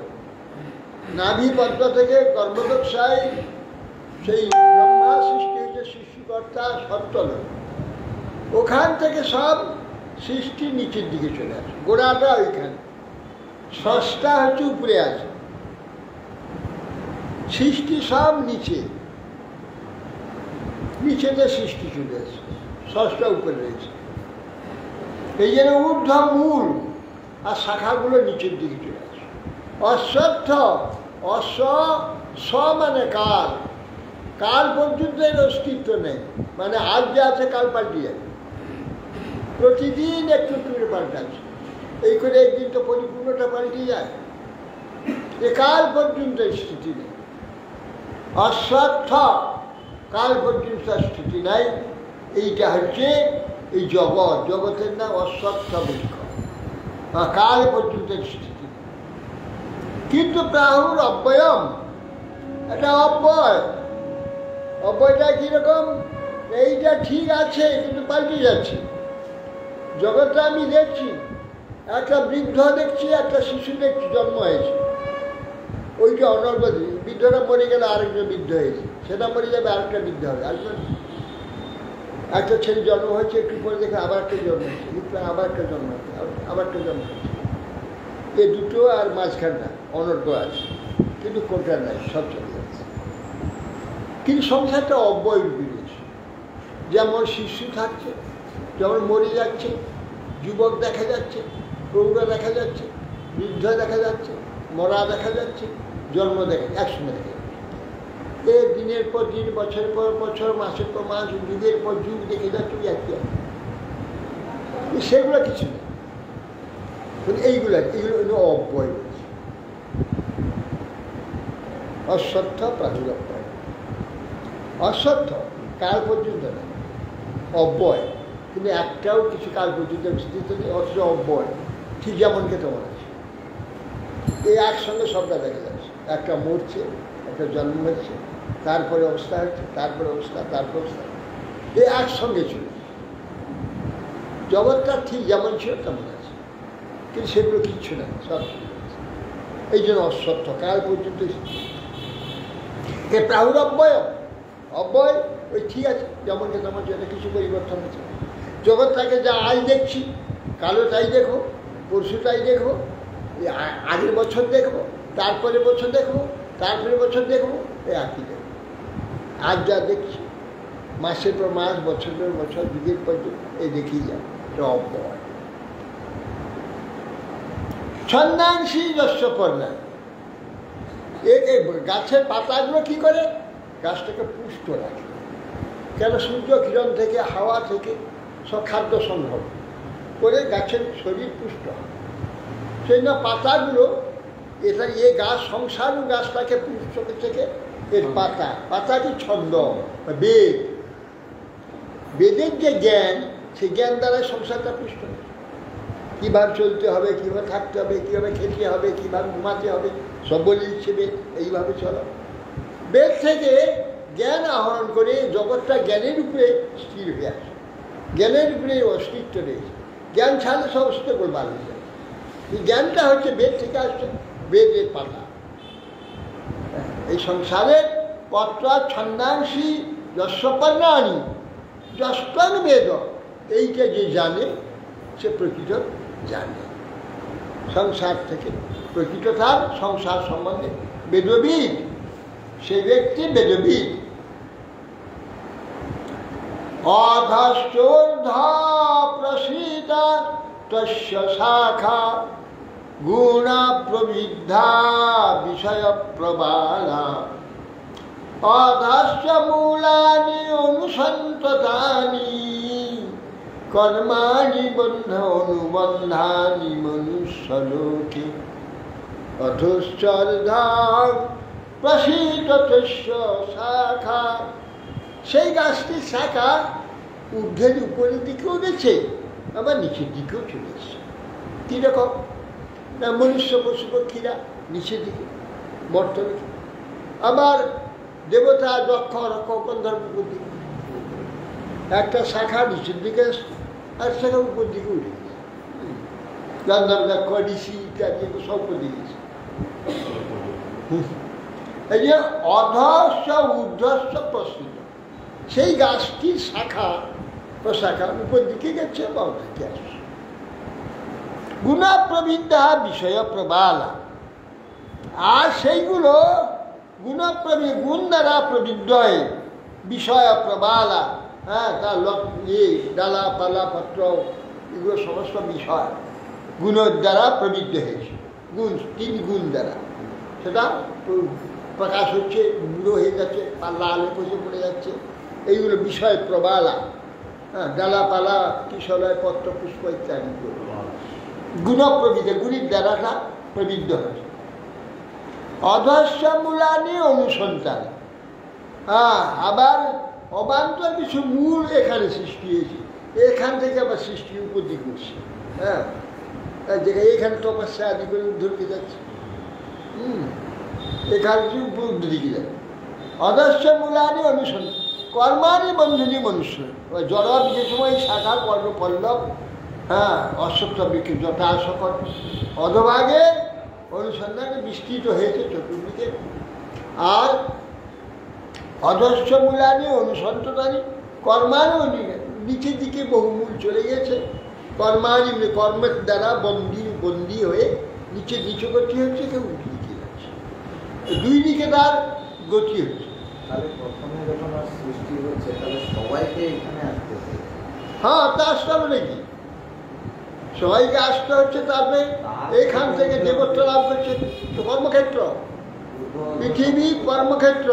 নাভি পদ্ম থেকে কর্মদক্ষায় সেই ব্রহ্মা সৃষ্টি হয়েছে, সৃষ্টিকর্তা সত্যলোক। ওখান থেকে সব সৃষ্টি নিচের দিকে চলে আসে, গোড়াটা ওইখানে, স্রষ্টা হচ্ছে উপরে আছে, সৃষ্টি সব নিচে, নিচেতে সৃষ্টি চলে আসে, স্রষ্টা উপরে রয়েছে। এই জন্য ঊর্ধ্ব মূল আর শাখাগুলো নিচের দিকে চলে আসে। অশ্বত্থ, স মানে কাল, কাল পর্যন্ত এর অস্তিত্ব নেই, মানে আজ যা আছে কাল পাল্টে যাবে, প্রতিদিন একটু করে পাল্টাচ্ছে, এই করে একদিন তো পরিপূর্ণটা পাল্টে যায়, এ কাল পর্যন্ত স্থিতি নেই। অশ্বত্থ, কাল পর্যন্ত স্থিতি নাই, এইটা হচ্ছে এই জগৎ, জগতের নাম অশ্বত্থ বৃক্ষ, কাল পর্যন্ত স্থিতি। কিন্তু প্রাহুর অব্যয়ম, এটা অব্যয়, অব্যয়টা কীরকম, এইটা ঠিক আছে কিন্তু পাল্টে যাচ্ছে। জগৎটা আমি দেখছি, একটা বৃদ্ধ দেখছি, একটা শিশু দেখছি, জন্ম হয়েছে, ওইটা অনবদ্য, বৃদ্ধটা মরে গেলে আরেকজন বৃদ্ধ হয়েছে, সেটা মরে যাবে আরেকটা বৃদ্ধ হবে, আরেকজন, একটা ছেলে জন্ম হয়েছে, একটু পরে দেখে আবার একটা জন্ম হয়েছে, একটু আবার একটা জন্ম হয়েছে, আবার একটা জন্ম হয়েছে, এ দুটো আর মাঝখানটা অনর্গ আছে, কিন্তু কোনটা নাই, সব চলে যাচ্ছে। কিন্তু সংসারটা অব্যয় রয়েছে, যেমন শিশু থাকছে, যেমন মরে যাচ্ছে, যুবক দেখা যাচ্ছে, প্রৌঢ় দেখা যাচ্ছে, বৃদ্ধ দেখা যাচ্ছে, মরা দেখা যাচ্ছে, জন্ম দেখা, একসঙ্গে দেখা যাচ্ছে। এ দিনের পর দিন, বছরের পর বছর, মাসের পর মাস, যুগের পর যুগ দেখে যাচ্ছে, একই আছে, সেগুলো কিছু নেই। এইগুলো অব্যয় রয়েছে। অশ্বত্থ প্রাচুর অব্যয়, অশ্বত্থ কাল পর্যন্ত নেই, অব্যয়, কিন্তু একটাও কিছু কাল পর্যন্ত স্থিতি নেই, অথচ অব্যয়, ঠিক যেমনকে তেমন আছে। এই একসঙ্গে সবটা দেখা যাচ্ছে, একটা মরছে, একটা জন্ম হচ্ছে, তারপরে অবস্থা হচ্ছে, তারপরে অবস্থা, তারপর অবস্থা, এই একসঙ্গে চলে। জগৎটা ঠিক যেমন ছিল তেমন আছে, কিন্তু সেগুলো কিচ্ছু না, সব এই জন্য অশ্বত্থ, কাল পর্যন্ত। এ প্রাহুর অব্যয়, অব্যয় ওই ঠিক আছে যেমনকে তেমন, যেটা কিছু পরিবর্তন হচ্ছে। জগৎটাকে যা আজ দেখছি, কালো তাই দেখো, পরশু তাই দেখো, আগের বছর দেখবো, তারপরে বছর দেখবো, তারপরে বছর দেখবো, এই একই দেখবো। আজ যা দেখছি, মাসের পর মাস, বছর পর বছর, যুগের পর যুগ, এই দেখেই যায়, এটা অব্যয়। ছন্দাংশী যস্য পর্ণা, গাছের পাতাগুলো কি করে, গাছটাকে পুষ্ট রাখে, কেন সূর্য কিরণ থেকে, হাওয়া থেকে সব খাদ্য সংগ্রহ করে গাছের শরীর পুষ্ট হয়, সেই জন্য পাতাগুলো, এটা এ গাছ, সংসারও গাছটাকে পুষ্ট থেকে, এর পাতা, পাতাটি ছন্দ, বেদ, বেদের যে জ্ঞান, সেই জ্ঞান দ্বারা সংসারটা পুষ্ট হয়, কীভাবে চলতে হবে, কীভাবে থাকতে হবে, কীভাবে খেতে হবে, কীভাবে ঘুমাতে হবে, সব বলে দিচ্ছে বেদ, এইভাবে চলো। বেদ থেকে জ্ঞান আহরণ করে জগৎটা জ্ঞানের উপরে স্থির হয়ে আসে, জ্ঞানের উপরে অস্তিত্ব রয়েছে, জ্ঞান ছাড়লে সব অস্তিত্ব বার হয়ে যায়। এই জ্ঞানটা হচ্ছে বেদ থেকে আসছে, বেদের পাতা। এই সংসারের পত্র ছন্দাংশী যস্য পর্ণানি যস্তং বেদ, এইটা যে জানে সে প্রকৃত জানে, সংসার থেকে প্রকৃত তার সংসার সম্বন্ধে বেদবিদ, সে ব্যক্তি বেদবিদ। অধশ্চোর্ধ্বা প্রসীতা তস্য শাখা গুণা প্রবিদ্ধা বিষয় প্রবালা, অধশ্চ মূলানি অনুসন্ততানি কর্মাণি বন্ধ অনুবন্ধানি মনুষ্যলোকে, অধশ্চোর্ধ্বা প্রসীত তস্য শাখা, সেই গাছটির শাখা ঊর্ধ্বের উপরের দিকেও গেছে, আবার নিচের দিকেও চলে এসছে। কীরকম না, মনুষ্য পশু পক্ষীরা নিচের দিকে বর্তনে, আবার দেবতা যক্ষ রক্ষ গন্ধর্ব উপর দিকে, একটা শাখা নিচের দিকে আসছে, আর শাখা উপর দিকে উঠে গেছে, গন্ধর্ব যক্ষ ঋষি ইত্যাদি সব উপর দিকে গেছে। এই যে অধস্য ঊর্ধ্বস্য প্রসৃত, সেই গাছটির শাখা প্রশাখা উপর দিকে গেছে বা দিকে আসছে, গুণপ্রবিদ্ধা বিষয় প্রবালা, আর সেইগুলো গুণ দ্বারা প্রবৃদ্ধ হয়ে বিষয় প্রবালা, হ্যাঁ, তার ডালা পালা পত্র এগুলো সমস্ত বিষয় গুণের দ্বারা প্রবৃদ্ধ হয়েছে। গুণ, 3 গুণ দ্বারা সেটা প্রকাশ হচ্ছে, বুড়ো হয়ে যাচ্ছে, লাল কষে পড়ে যাচ্ছে, এইগুলো বিষয় প্রবালা, হ্যাঁ, ডালাপালা কিশলয় পত্র পুষ্প ইত্যাদি গুণ প্রবৃদ্ধ, গুণের দ্বারাটা প্রবৃদ্ধ হয়েছে। অধস্য মূলানি অনুসন্ধান, হ্যাঁ, আবার অবান্তর কিছু মূল এখানে সৃষ্টি হয়েছে, এখান থেকে আবার সৃষ্টি উপদি করছে, হ্যাঁ, এখানে তপস্যা আদি করে উদ্ধরকে যাচ্ছে, এখানে দিকে যাচ্ছে। অধস্য মূলানি অনুসন্ধান কর্মানি বন্ধনী মনুষ্য, জড়ব যে সময় শাখা কর্ম পল্লব, হ্যাঁ, অশ্বত্থ বৃক্ষ যথা সকল অধভাগে অনুসন্ধানে বিস্তৃত হয়েছে চতুর্দিকে। আর অধস্য মূলানি অনুসন্ততানি কর্মানি, নিচের দিকে বহুমূল চলে গেছে, কর্মানি কর্মের দ্বারা বন্দী হয়ে নিচে গতি হচ্ছে, কেউ উঠে দিকে যাচ্ছে, 2 দিকে তার গতি হচ্ছে। তাহলে প্রথমে যখন সৃষ্টি হচ্ছে তাহলে সবাইকে এখানে আসতে হবে, হ্যাঁ, তা আসতে হবে নাকি, সবাইকে আসতে হচ্ছে। তারপরে এখান থেকে দেবত্ব লাভ করছে, তো কর্মক্ষেত্র, পৃথিবী কর্মক্ষেত্র,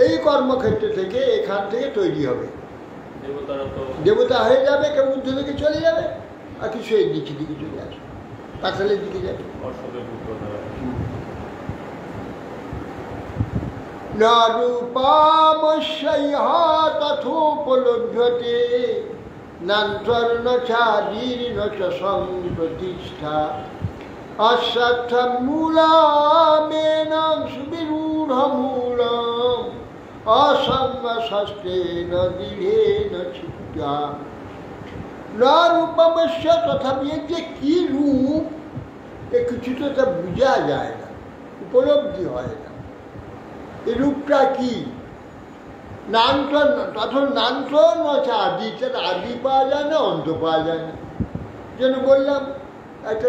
এই কর্মক্ষেত্র থেকে এখান থেকে তৈরি হবে, দেবতা হয়ে যাবে, কেউ ঊর্ধ্ব দিকে চলে যাবে, আর কিছু এই নিচের দিকে চলে আসবে, পাতালের দিকে যাবে। না রূপামস্যৈহ তথোপলভ্যতে নান্তর্ন চাদীর্ণ চ সম্প্রতিষ্ঠা অশ্বত্থমূলামেন সুবিরূঢ়মূলম অসংগশস্তেন দৃঢ়েন ছিদ্যা। না রূপমস্য, তথাপি এর যে কী রূপ, এ কিছু তো তা বোঝা যায় না, উপলব্ধি হয় না, এই রূপটা কি। নান্তর তখন নান্তর নয় আদি, আদি পাওয়া যায় না, অন্ত পাওয়া যায় না। যেন বললাম, একটা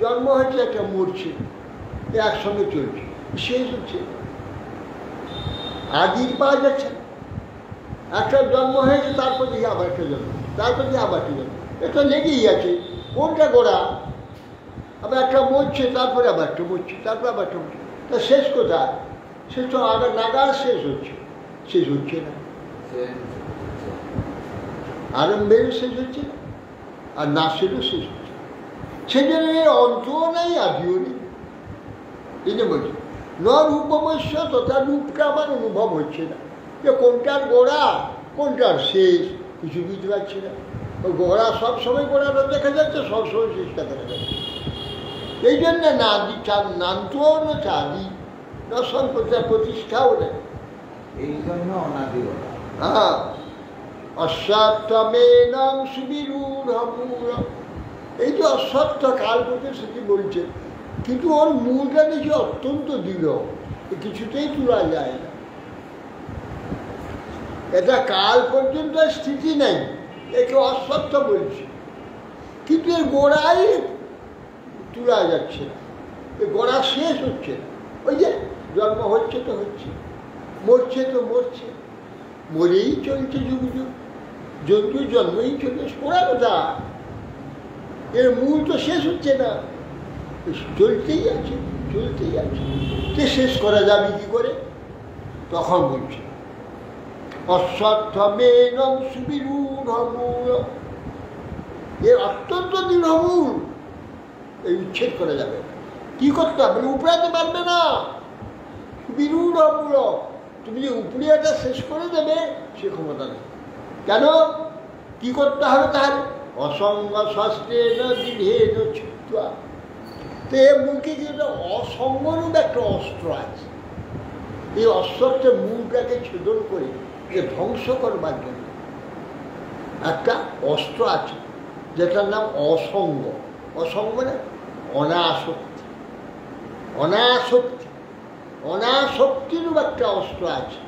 জন্ম হয়েছে, একটা মরছে, একসঙ্গে চলছে, শেষ হচ্ছে, আদি পাওয়া যাচ্ছে না। একটা জন্ম হয়েছে, তারপর দিকে আবার একটা জন্ম, তারপর দিকে আবার একটা জন্ম, এটা লেগেই আছে, কোনটা গোড়া। আবার একটা মরছে, তারপরে আবার একটা মরছে, তারপর আবার একটা মরছে, তা শেষ কোথায়? শেষ তো আবার নাগাল শেষ হচ্ছে, শেষ হচ্ছে না, আরম্ভেরও শেষ হচ্ছে না, আর নাশেরও শেষ হচ্ছে। সেই জন্য অন্তও নেই, আদিও নেই। এই যে বলছি ন রূপমস্য, তথা রূপটা আমার অনুভব হচ্ছে না, যে কোনটার গোড়া কোনটার শেষ কিছু বুঝতে পারছি না। গোড়া সবসময় গোড়াটা দেখা যাচ্ছে, সবসময় শেষটা দেখা যাচ্ছে। এই জন্য না নান্তও না চাঁদি দর্শন প্রতিষ্ঠাও নেই, এই জন্য অনাদি বলা। হ্যাঁ, অশ্বত্থমেনং সুবিরূঢ়মূলম, এই যে অশ্বত্থ কাল পর্যন্ত সেটি বলছে, কিন্তু ওর মূলটা দেখি অত্যন্ত দৃঢ়, কিছুতেই তোলা যায় না, এটা কাল পর্যন্ত স্থিতি নেই, একে অশ্বত্থ বলছে, কিন্তু এর গোড়াই তোলা যাচ্ছে না, এর গোড়া শেষ হচ্ছে না। ওই যে জন্ম হচ্ছে তো হচ্ছে, মরছে তো মরছে, মরেই চলছে যুগ যুগ, জন্তুর জন্মই চলছে, ওরা কথা, এর মূল তো শেষ হচ্ছে না, চলতেই আছে, চলতেই আছে, তে শেষ করা যাবে কি করে? তখন বলছে অশ্বত্থমেনং সুবিরূঢ়মূলম, এর অত্যন্ত দৃঢ়মূল, এই উচ্ছেদ করা যাবে না। কি করতে হবে? উপড়াতে পারবে না, সুবিরূঢ়মূলম, তুমি যে উপরিয়াটা শেষ করে দেবে সে ক্ষমতা নেই। কেন? কি করতে হবে তাহলে? অসঙ্গ শস্ত্রেণ দৃঢ়েন ছিদ্যা। তো এর মুখে যেটা অসঙ্গরূপ একটা অস্ত্র আছে, এই অস্ত্রের মূলটাকে ছেদন করে যে ধ্বংস করবার জন্য একটা অস্ত্র আছে, যেটার নাম অসঙ্গ। অসঙ্গ মানে অনাসক্তি, অনাসক্তি, অনাসক্তিরূপ একটা অস্ত্র আছে,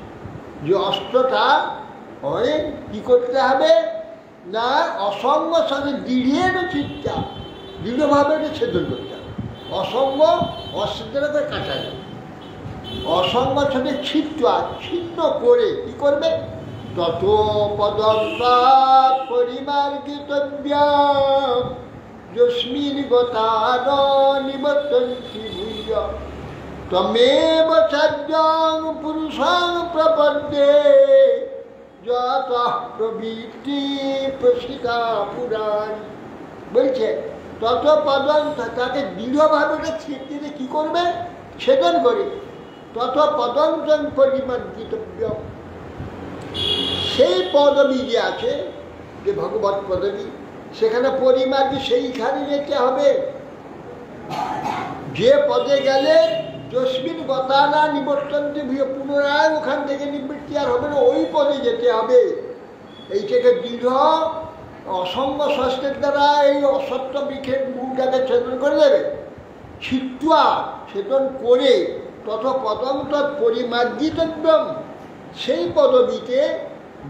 যে অস্ত্রটা কি করতে হবে না, অসঙ্গ সাথে দৃঢ়ের চিন্তা, দৃঢ়ভাবে এটা ছেদন করতে হবে। অসঙ্গ অসিদ্ধটা কাটা যাবে। অসঙ্গ সাথে ছিন্ন করে কি করবে? তত পদন্তাৎ পরিমার্গিতব্যাম যস্মিন গতান নিবর্তন্তি ভূয় তমেব চার্যং পুরুষং প্রপদ্যে যতঃ প্রবৃত্তি প্রসিতা পুরাণ। বলছে তত পদন্ত, তাকে দৃঢ়ভাবে ছিটতে কি করবে? ছেদন করে। তত পদন্তন পরিমার্গিতব্য, সেই পদবী যে আছে, যে ভগবত পদবী, সেখানে পরিমার্গী সেইখানে যেতে হবে। যে পদে গেলে যস্মিন গতানা নিবর্তন্তি ভূয়, পুনরায় ওখান থেকে নিবৃত্তি আর হবে না, ওই পদে যেতে হবে। এইটাকে দৃঢ় অসঙ্গ ষষ্ঠের দ্বারা এই অসত্য বৃক্ষের মূলটাকে ছেদন করে দেবে। ছিট্টুয়া ছেদন করে তত পদম তৎ পরিমার্গিতব্যম, সেই পদবীতে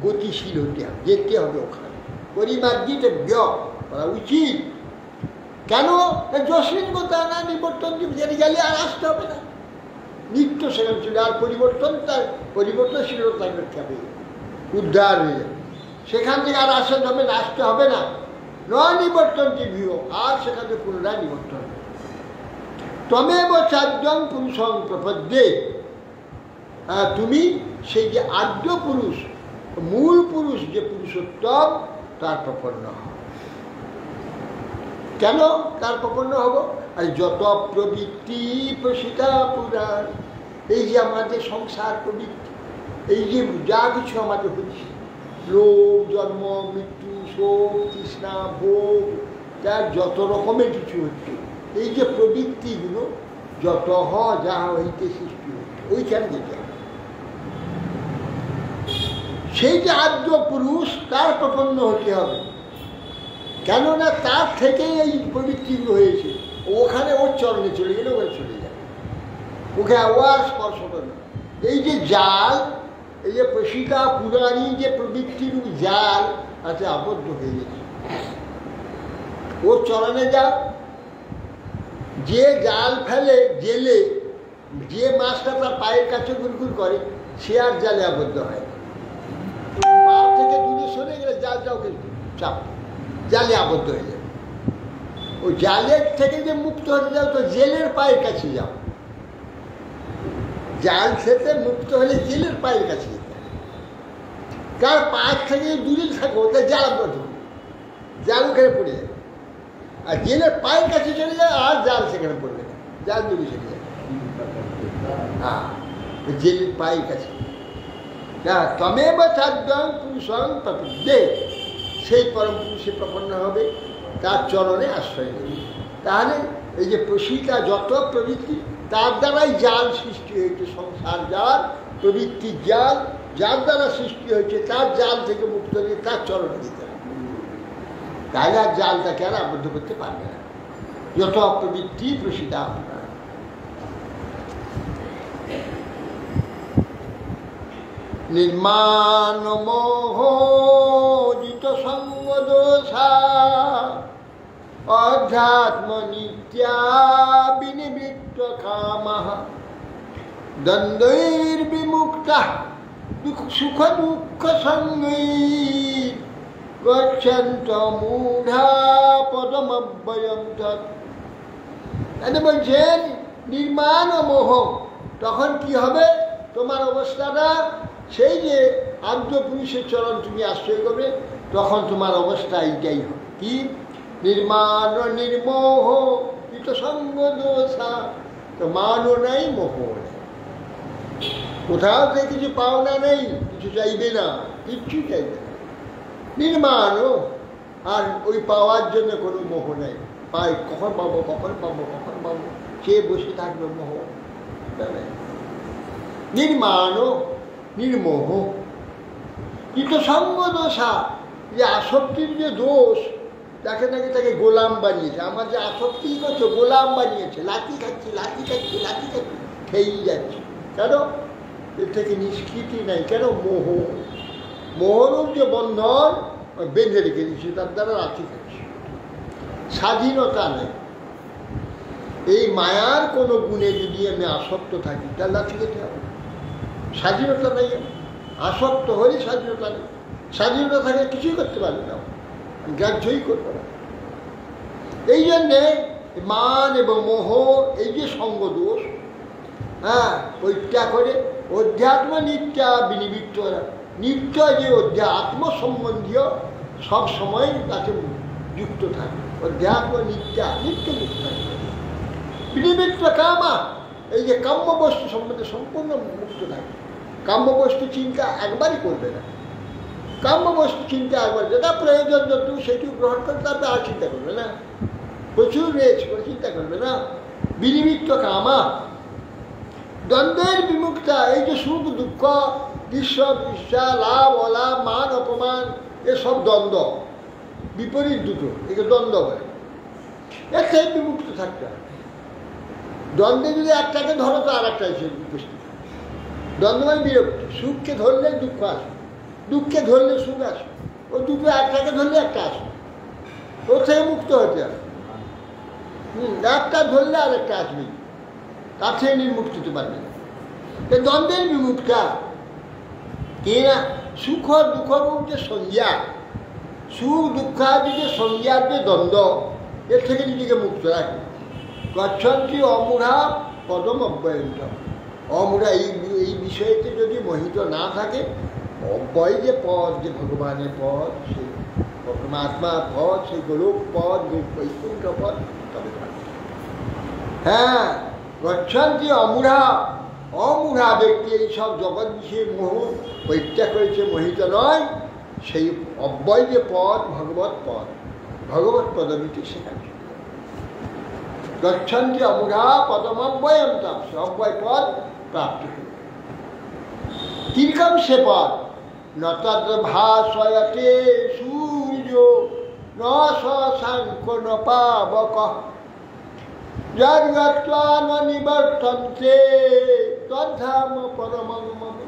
গতিশীল হতে হবে, যেতে হবে ওখানে। পরিমার্গিতব্য করা উচিত। কেন? যস্মিন গতানা নিবর্তন যেতে গেলে আর আসতে হবে না, নিত্য সেখানে চলে। আর পরিবর্তনশীলতা করতে হবে, উদ্ধার হয়ে যাবে। সেখান থেকে আর আসতে হবে না, আসতে হবে না। নিবর্তনটি ভিও, আর সেখান থেকে পুনরায় নিবর্তন। তমেব চার্যং পুরুষং প্রপদ্যে, তুমি সেই যে আদ্য পুরুষ, মূল পুরুষ যে পুরুষোত্তম, তার প্রপন্ন হও। কেন তার প্রপন্ন হব? আর যত প্রবৃত্তি প্রসিতা পুরাণ, এই যে আমাদের সংসার প্রবৃত্তি, এই যে যা কিছু আমাদের হচ্ছে, লোভ, জন্ম, মৃত্যু, শোক, তৃষ্ণা, ভোগ, যার যত রকমের কিছু হচ্ছে, এই যে প্রবৃত্তিগুলো যত যা হইতে সৃষ্টি হচ্ছে, ওইখানে যেতে হবে। সেই যে আদ্য পুরুষ, তার প্রপন্ন হতে হবে। কেননা তার থেকেই এই প্রবৃত্তিগুলো হয়েছে। ওখানে ওর চরণে চলে গেলে ওখানে চলে যাবে, ওকে আবার স্পর্শ করবে। এই যে জাল, এই যে প্রসিতা পুরাণী যে প্রবৃত্তির জাল তাতে আবদ্ধ হয়ে গেছে, ওর চরণে যাও। যে জাল ফেলে জেলে, যে মাছটা তার পায়ের কাছে গুলগুল করে, সে আর জালে আবদ্ধ হয়। পা থেকে দূরে সরে গেলে জালটাও কিন্তু চাপ, জালে আবদ্ধ হয়ে যাবে। ওই জালের থেকে যে মুক্ত হতে যাও, তো জেলের পায়ের কাছে যাও। জাল থেকে মুক্ত হলে জেলের পায়ের কাছে যেতে হবে। কার পায়ের থেকে দূরে থাকো, তা জাল আবদ্ধ, জাল ওখানে পড়ে যাবে। আর জেলের পায়ের কাছে চলে যায়, আর জাল সেখানে পড়বে না, জাল দূরে চলে যাবে। হ্যাঁ, জেলের পায়ের কাছে। তমেব চার্যং পুরুষং প্রপদ্যে, সেই পরম পুরুষে প্রপন্ন হবে, তার চরণে আশ্রয় নেবে। তাহলে এই যে প্রসিতা যত প্রবৃত্তি, তার দ্বারাই জাল সৃষ্টি হয়েছে, সংসার জাল, প্রবৃত্তির জাল, যার দ্বারা সৃষ্টি হয়েছে, তার জাল থেকে মুক্ত হয়ে তার চরণে দিতে হবে। তাহলে আর জালটাকে আর আবদ্ধ করতে পারবে না। যত প্রবৃত্তি প্রসিতা আপনার নির্মাণ মোহ জিত সঙ্গ দোষা অধ্যাত্ম নিত্যা বিনিবৃত্ত কামঃ দ্বন্দ্বৈর বিমুক্তা সুখ দুঃখ সঙ্গৈর গচ্ছন্ত মূঢ়া পদমব্যয়ম তৎ। বলছেন নির্মাণ মোহ, তখন কি হবে তোমার অবস্থাটা? সেই যে আদ্য পুরুষের চরণ তুমি আশ্রয় করবে, তখন তোমার অবস্থা এইটাই হবে। কি? নির্মাণ নির্মোহ ইত সঙ্গ দোষা, তো মানও নাই, মোহ নেই, কোথাও থেকে কিছু পাওনা নেই, কিছু চাইবে না, কিচ্ছু চাইবে না। নির্মাণও, আর ওই পাওয়ার জন্য কোনো মোহ নেই। পাই কখন পাবো, কখন পাবো, কখন পাবো, সে বসে থাকবে মোহ। নির্মাণও নির্মোহ কিন্তু সঙ্গ দোষা, যে আসক্তির যে দোষ, তাকে নাকি তাকে গোলাম বানিয়েছে। আমার যে আসক্তি করছে, গোলাম বানিয়েছে, লাঠি খাচ্ছি, লাঠি খাচ্ছি, লাঠি খাচ্ছি, খেয়েই যাচ্ছে। কেন? এর থেকে নিষ্কৃতি নাই। কেন? মোহ, মোহরূপ যে বন্ধন বেঁধে রেখে দিচ্ছে, তার দ্বারা লাঠি খাচ্ছে। স্বাধীনতা নেই। এই মায়ার কোনো গুণে যদি আমি আসক্ত থাকি তাহলে লাঠি খেতে হবে। স্বাধীনতা নেই, আসক্ত হলে স্বাধীনতা নেই। স্বাধীনতা থাকলে কিছুই করতে পারবে না, গ্রাহ্যই করবে না। এই জন্যে মান এবং মোহ, এই যে সঙ্গ দোষ, পরিত্যাগ করে অধ্যাত্ম নিত্যা বিনিবৃত্ত, নিত্য যে অধ্যাত্ম সম্বন্ধীয় সব সময় তাকে যুক্ত থাকে। অধ্যাত্ম নিত্যা নিত্য যুক্ত থাকে। বিনিবৃত্ত কামা, এই যে কাম্য বস্তু সম্বন্ধে সম্পূর্ণ মুক্ত থাকে। কাম্য বস্তু চিন্তা একবারই করবে না। কাম্য বস্তু চিন্তা একবার, যেটা প্রয়োজন যতটুকু সেটুকু গ্রহণ করে, তারপরে আর চিন্তা করবে না। প্রচুর রয়েছে করে চিন্তা করবে না। বিনিবৃত্ত কামা, দ্বন্দ্বের বিমুক্তা, এই যে সুখ দুঃখ, দৃশ্য দৃশ্যা, লাভ অলাভ, মান অপমান, এসব দ্বন্দ্ব, বিপরীত দুটো, একে দ্বন্দ্ব বলে। এর থেকে বিমুক্ত থাকতে হবে। দ্বন্দ্বে যদি একটাকে ধরো তো আর একটা এসে উপস্থিত। দ্বন্দ্ব মানে বিরক্তি। সুখকে ধরলে দুঃখ আসে, দুঃখকে ধরলে সুখ আসে। ও দুটো একটাকে ধরলে একটা আসে, ওর থেকে মুক্ত হতে হবে। একটা ধরলে আর একটা আসবে, তার থেকে নির্মুক্ত হতে পারবে না। দ্বন্দ্বের বিমুক্তা কে না? সুখ দুঃখ যে সংজ্ঞা, সুখ দুঃখাদি যে সংজ্ঞার যে দ্বন্দ্ব, এর থেকে নিজেকে মুক্ত রাখে। গচ্ছন্তি অমূঢ়া পদম অব্যয়ন্ত। অমূঢ়া এই বিষয়তে যদি মোহিত না থাকে, অব্যয় যে পদ, যে ভগবানের পদ, সেই পরমাত্মার পদ, সেই গোলক পদ, বৈকুণ্ঠ পদ, তবে হ্যাঁ গচ্ছন্তি অমূঢ়া। অমূঢ়া ব্যক্তি এইসব জগৎ বিষয়ে মোহ পরিত্যাগ করেছে, মোহিত নয়। সেই অব্যয় যে পদ, ভগবত পদ, ভগবত পদমিতি সেখানে গচ্ছন্তি অমূঢ়া পদমব্যয়ন্তম, সে অব্যয় পদ প্রাপ্তি করে। কিরকম সে পদ? ন তদ্র ভাসয়তে সূর্য ন শশাঙ্ক ন পাবক যদ্গত্বা ন নিবর্তন্তে তদ্ধাম পরমং মম।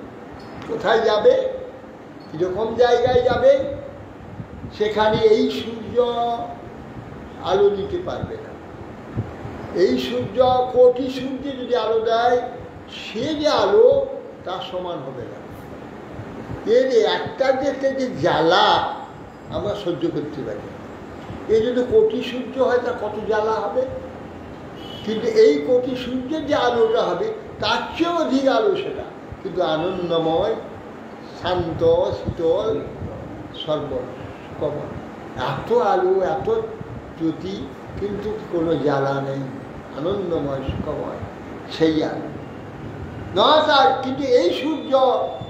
কোথায় যাবে? কীরকম জায়গায় যাবে? সেখানে এই সূর্য আলো দিতে পারবে না। এই সূর্য, কোটি সূর্য যদি আলো দেয়, সে যে আলো তার সমান হবে না। এর একটা যেতে যে জ্বালা আমরা সহ্য করতে পারি, এ যদি কোটি সূর্য হয় তা কত জ্বালা হবে। কিন্তু এই কোটি সূর্যের যে আলোটা হবে তার চেয়েও অধিক আলো সেটা, কিন্তু আনন্দময়, শান্ত, শীতল, সর্বকমল। এত আলো, এত জ্যোতি, কিন্তু কোনো জ্বালা নেই, আনন্দময়, সুখময় সেই আলো না তার। কিন্তু এই সূর্য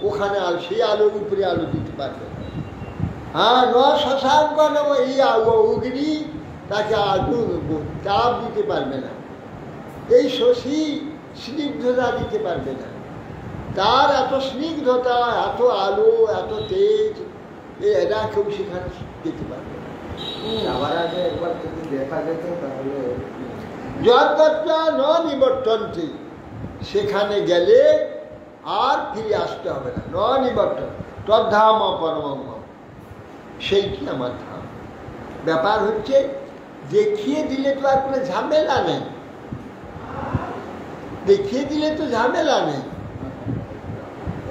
ওখানে আলো, সেই আলোর উপরে আলো দিতে পারবে না। হ্যাঁ, ন শশাঙ্ক নেব, এই আলো অগ্নি তাকে আগুন তাপ দিতে পারবে না। এই শশী স্নিগ্ধতা দিতে পারবে না। তার এত স্নিগ্ধতা, এত আলো, এত তেজ, এরা কেউ সেখানে দিতে পারবে না। আবার আগে একবার যদি দেখা যেত তাহলে যদ্গত্বা ন নিবর্তন্তে, সেখানে গেলে আর ফিরে আসতে হবে না। ন নিবর্তন তদ্ধাম পরমং মম, সেইটি আমার ধাম। ব্যাপার হচ্ছে দেখিয়ে দিলে তো আর কোনো ঝামেলা নেই, দেখিয়ে দিলে তো ঝামেলা নেই,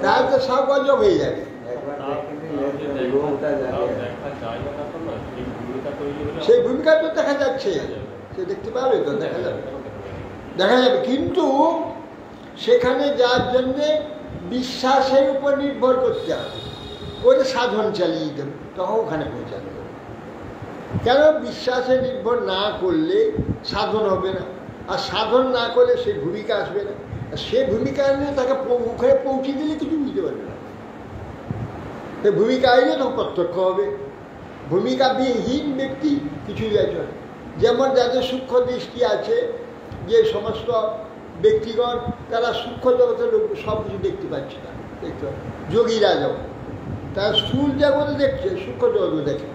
তাহলে তো সব গজব হয়ে যাবে। সেই ভূমিকা তো দেখা যাচ্ছে, সে দেখতে পাবে তো, দেখা যাবে, দেখা যাবে। কিন্তু সেখানে যার জন্যে বিশ্বাসের উপর নির্ভর করতে হবে, ওটা সাধন চালিয়ে দেবে, তখন ওখানে পৌঁছানো যাবে। কেন? বিশ্বাসে নির্ভর না করলে সাধন হবে না, আর সাধন না করলে সে ভূমিকা আসবে না। আর সে ভূমিকা নিয়ে তাকে ওখানে পৌঁছে দিলে কিছু বুঝতে পারবে না। সে ভূমিকা এলে তখন প্রত্যক্ষ হবে। ভূমিকা বিহীন ব্যক্তি কিছুই আছে। যেমন যাদের সূক্ষ্ম দৃষ্টি আছে, যে সমস্ত ব্যক্তিগণ তারা সূক্ষ্ম জগতের লোক সব কিছু দেখতে পাচ্ছে না, দেখতে পাচ্ছে। যোগীরা যেমন তারা স্থূল জগতে দেখছে, সূক্ষ্ম জগতে দেখে।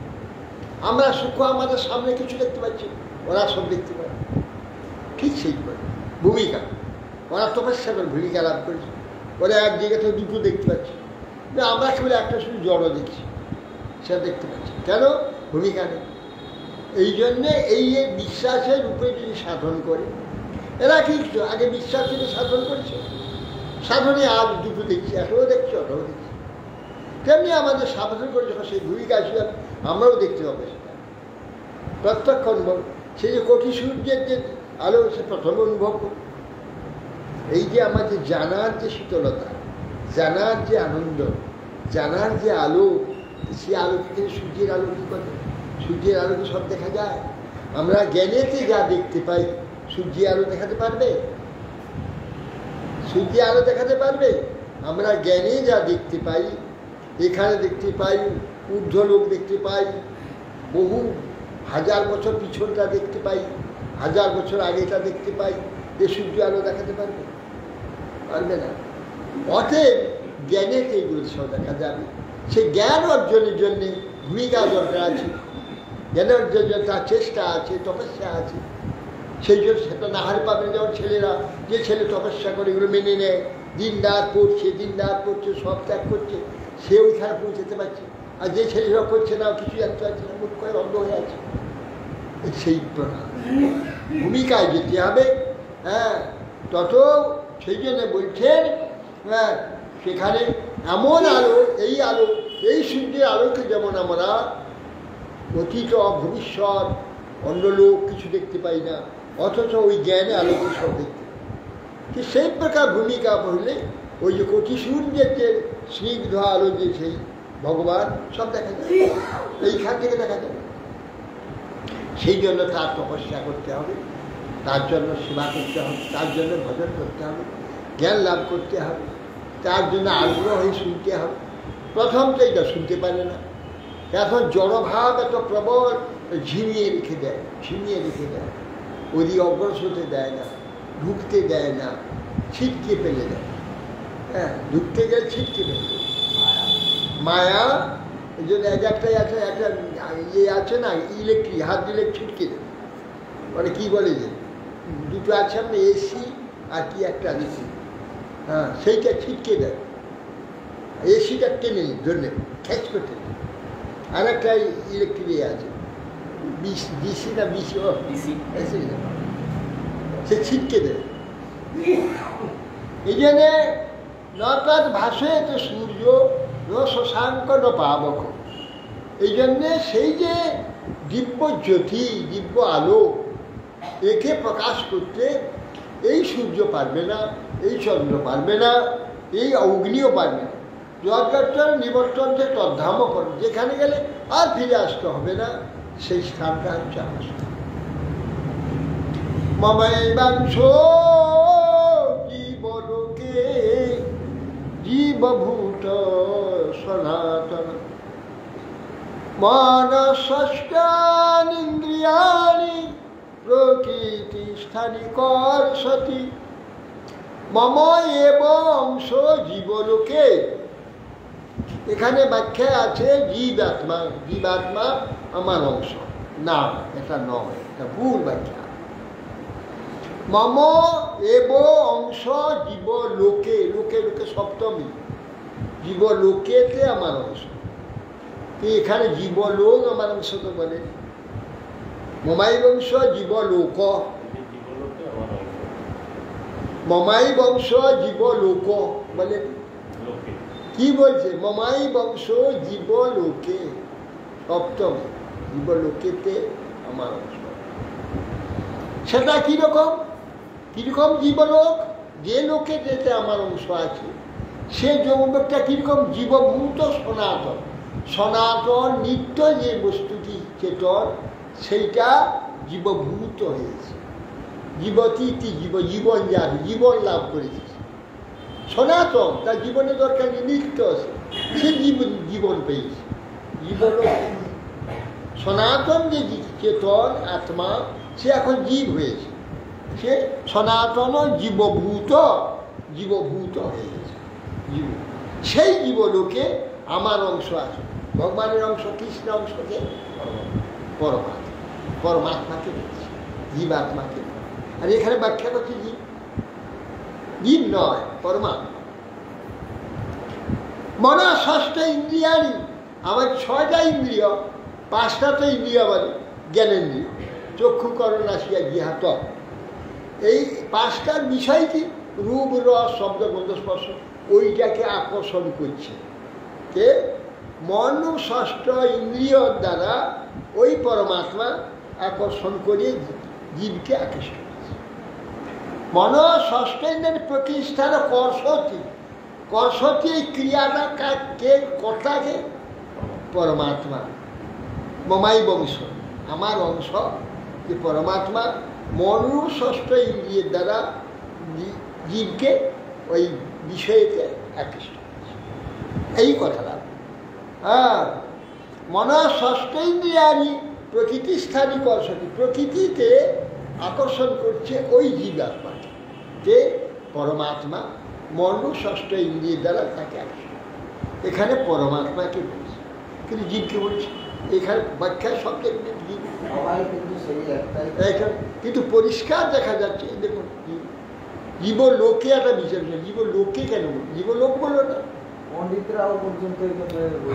আমরা সূক্ষ্ম আমাদের সামনে কিছু দেখতে পাচ্ছি, ওরা সব দেখতে পায়। ঠিক সেই ভূমিকা, ওরা তপস্যা করে ভূমিকা লাভ করেছে, ওরা এক জায়গা থেকে দুটো দেখতে পাচ্ছে। আমরা কেবল একটা শুধু জড় দেখছি, সেটা দেখতে পাচ্ছি। কেন? ভূমিকা নেই। এই জন্যে এই বিশ্বাসের উপরে যদি সাধন করে, এরা কি আগে বিশ্বাস থেকে সাধন করছে, সাধনে আজ দুটো দেখছি, এটাও দেখছি ওটাও দেখছি। তেমনি আমাদের সাধন করে যখন সেই ভূমিকা আসবে আমরাও দেখতে পাবো সেটা প্রত্যক্ষণ। সেই যে কোটি সূর্যের যে আলো সে প্রথমে অনুভব করব। এই যে আমাদের জানার যে শীতলতা, জানার যে আনন্দ, জানার যে আলো, সে আলো থেকে সূর্যের আলো কী করে? সূর্যের আলোকে সব দেখা যায়। আমরা জ্ঞানেতে যা দেখতে পাই সূর্যের আলো দেখাতে পারবে? সূর্যের আলো দেখাতে পারবে? আমরা জ্ঞানে যা দেখতে পাই, এখানে দেখতে পাই, ঊর্ধ্বলোক দেখতে পাই, বহু হাজার বছর পিছনটা দেখতে পাই, হাজার বছর আগেটা দেখতে পাই, এ সূর্য আলো দেখাতে পারবে? পারবে না। অতএব জ্ঞানেতে এগুলো সব দেখা যাবে। সে জ্ঞান অর্জনের জন্যে ভূমিকা দরকার আছে, জ্ঞান অর্জনের জন্য তার চেষ্টা আছে, তপস্যা আছে। সেই জন্য সেটা না হার পাবে। যেমন ছেলেরা, যে ছেলে তপস্যা করে এগুলো মেনে নেয়, দিন রাত পড়ছে, সব ত্যাগ করছে, সে ওইখানে পৌঁছতে পারছে। আর যে ছেলেরা করছে না, কিছু জানতে পারছে না, মুখ করে বন্ধ হয়ে আছে। সেই প্রধান ভূমিকায় যেতে হবে। হ্যাঁ, তত সেই জন্য বলছেন, হ্যাঁ, সেখানে এমন আলো, এই সূর্যের আলোকে যেমন আমরা অতীত ভবিষ্যৎ অন্য লোক কিছু দেখতে পাই না, অথচ ওই জ্ঞানে আলোকে সব দেখতে পাই। ঠিক সেই প্রকার ভূমিকা বললে ওই যে কোটি সূর্যের যে স্নিগ্ধ আলো, যে সেই ভগবান সব দেখা যায়, এইখান থেকে দেখা যায়। সেই জন্য তার তপস্যা করতে হবে, তার জন্য সেবা করতে হবে, তার জন্য ভজন করতে হবে, জ্ঞান লাভ করতে হবে, তার জন্য আগ্রহ হয়ে শুনতে হবে। প্রথম তো এটা শুনতে পারে না, এখন জড়ভাব এত প্রবল, ঝিমিয়ে রেখে দেয়, ওদিকে অগ্রসর হতে দেয় না, ঢুকতে দেয় না, ছিটকে ফেলে দেয়। হ্যাঁ, ঢুকতে গেলে ছিটকে ফেলে দেয়। মায়া এই জন্য একটা ইয়ে আছে না, ইলেকট্রিক, হাত দিলে ছিটকে দেয়। মানে কি বলে যে দুটো আছে আপনি, এসি আর কি একটা আছে, হ্যাঁ, সেইটা ছিটকে দেয়। এসিটা টেনে ধরলে খ্যাচ করতে, আর একটা ইলেকট্রিক আছে ডিসি না বিসি, সে ছিটকে দেয়। এই জন্যে নতাদ ভাসে তো সূর্য ন শশাঙ্ক ন পাবক। এই জন্যে সেই যে দিব্য জ্যোতি, দিব্য আলো, একে প্রকাশ করতে এই সূর্য পারবে না, এই চন্দ্র পারবে না, এই অগ্নিও পারবে না। যজ্ঞার্থন নিবর্তন যে তদ্ধাম করে, যেখানে গেলে আর ফিরে আসতে হবে না, সেই স্থানটা হচ্ছে আমার স্থান। মমৈবাংশ জীবলোকে জীবভূত সনাতন মনঃষ্টানীন্দ্রিয়াণি প্রকৃতি স্থানী কর্ষতি। মম এব অংশ জীবলোকে, এখানে ব্যাখ্যা আছে জীবাত্মা, জীবাত্মা আমার অংশ। না, এটা নয়, এটা ভুল ব্যাখ্যা। মম এব অংশ জীবলোকে, লোকে লোকে সপ্তমী, জীবলোকেতে আমার অংশ। এখানে জীবলোক আমার অংশ তো বলে, মমাই বংশ জীবলোক, মমাই বংশ জীবলোক বলে। কি বলছে? মমাই বংশ জীবলোকে, সপ্তম জীবলোকেতে আমার অংশ। সেটা কিরকম? কিরকম জীবলোক? যে লোকে যেতে আমার অংশ আছে, সে যৌবকটা কিরকম? জীবভূত সনাতন, সনাতন নিত্য যে বস্তুটি চেতন, সেইটা জীবভূত হয়েছে। জীবতীতি জীবন যাবে, জীবন লাভ করেছে সনাতন, তার জীবনে দরকার নেই, নিত্য আছে, সে জীবন পেয়েছে। জীবন সনাতন যে চেতন আত্মা, সে এখন জীব হয়েছে, সে সনাতন জীবভূত হয়ে গেছে। জীব, সেই জীবলোকে আমার অংশ আছে। ভগবানের অংশ, কৃষ্ণ অংশকে পরমাত্মাকে বলছে, জীবাত্মাকে। আর এখানে ব্যাখ্যা করছে জীব নয়, পরমাত্মা। মন ষষ্ঠ ইন্দ্রিয়ানি, আমার 6টা ইন্দ্রিয়, 5টা তো ইন্দ্রিয় বলে, জ্ঞানেন্দ্রিয়, চক্ষু কর্ণ নাসিকা জিহ্বা ত্বক। এই পাঁচটার বিষয় কি? রূপ, রস, শব্দ, গন্ধ, স্পর্শ, ওইটাকে আকর্ষণ করছে কে? মন ষষ্ঠ ইন্দ্রিয়র দ্বারা ওই পরমাত্মা আকর্ষণ করে জীবকে আকৃষ্ট করছে। মন ষষ্ঠ ইন্দ্রিয়ের প্রতিষ্ঠার কর্ষতি, কর্ষতি এই ক্রিয়াটা কে? কর্তাকে? পরমাত্মা। মমাই বংশ, আমার অংশ যে পরমাত্মা মনরূপ ষষ্ঠ ইন্দ্রিয়ের দ্বারা জীবকে ওই বিষয়কে আকৃষ্ট করছে। এই কথাটা। হ্যাঁ, মন ষষ্ঠ ইন্দ্রিয়ানি প্রকৃতি স্থানী কর্ষতি, প্রকৃতিতে আকর্ষণ করছে ওই জীবাত্মাকে, যে পরমাত্মা মনরূপ ষষ্ঠ ইন্দ্রিয়ের দ্বারা তাকে আকর্ষণ। এখানে পরমাত্মাকে বলছে, কিন্তু জীবকে বলছে। এখানে ব্যাখ্যা শব্দের জীব, কিন্তু পরিষ্কার দেখা যাচ্ছে। দেখুন, জীবলোকে একটা বিচার, জীবলোকে কেন বলল? জীবলোক বললো না, পণ্ডিতরাও পর্যন্ত।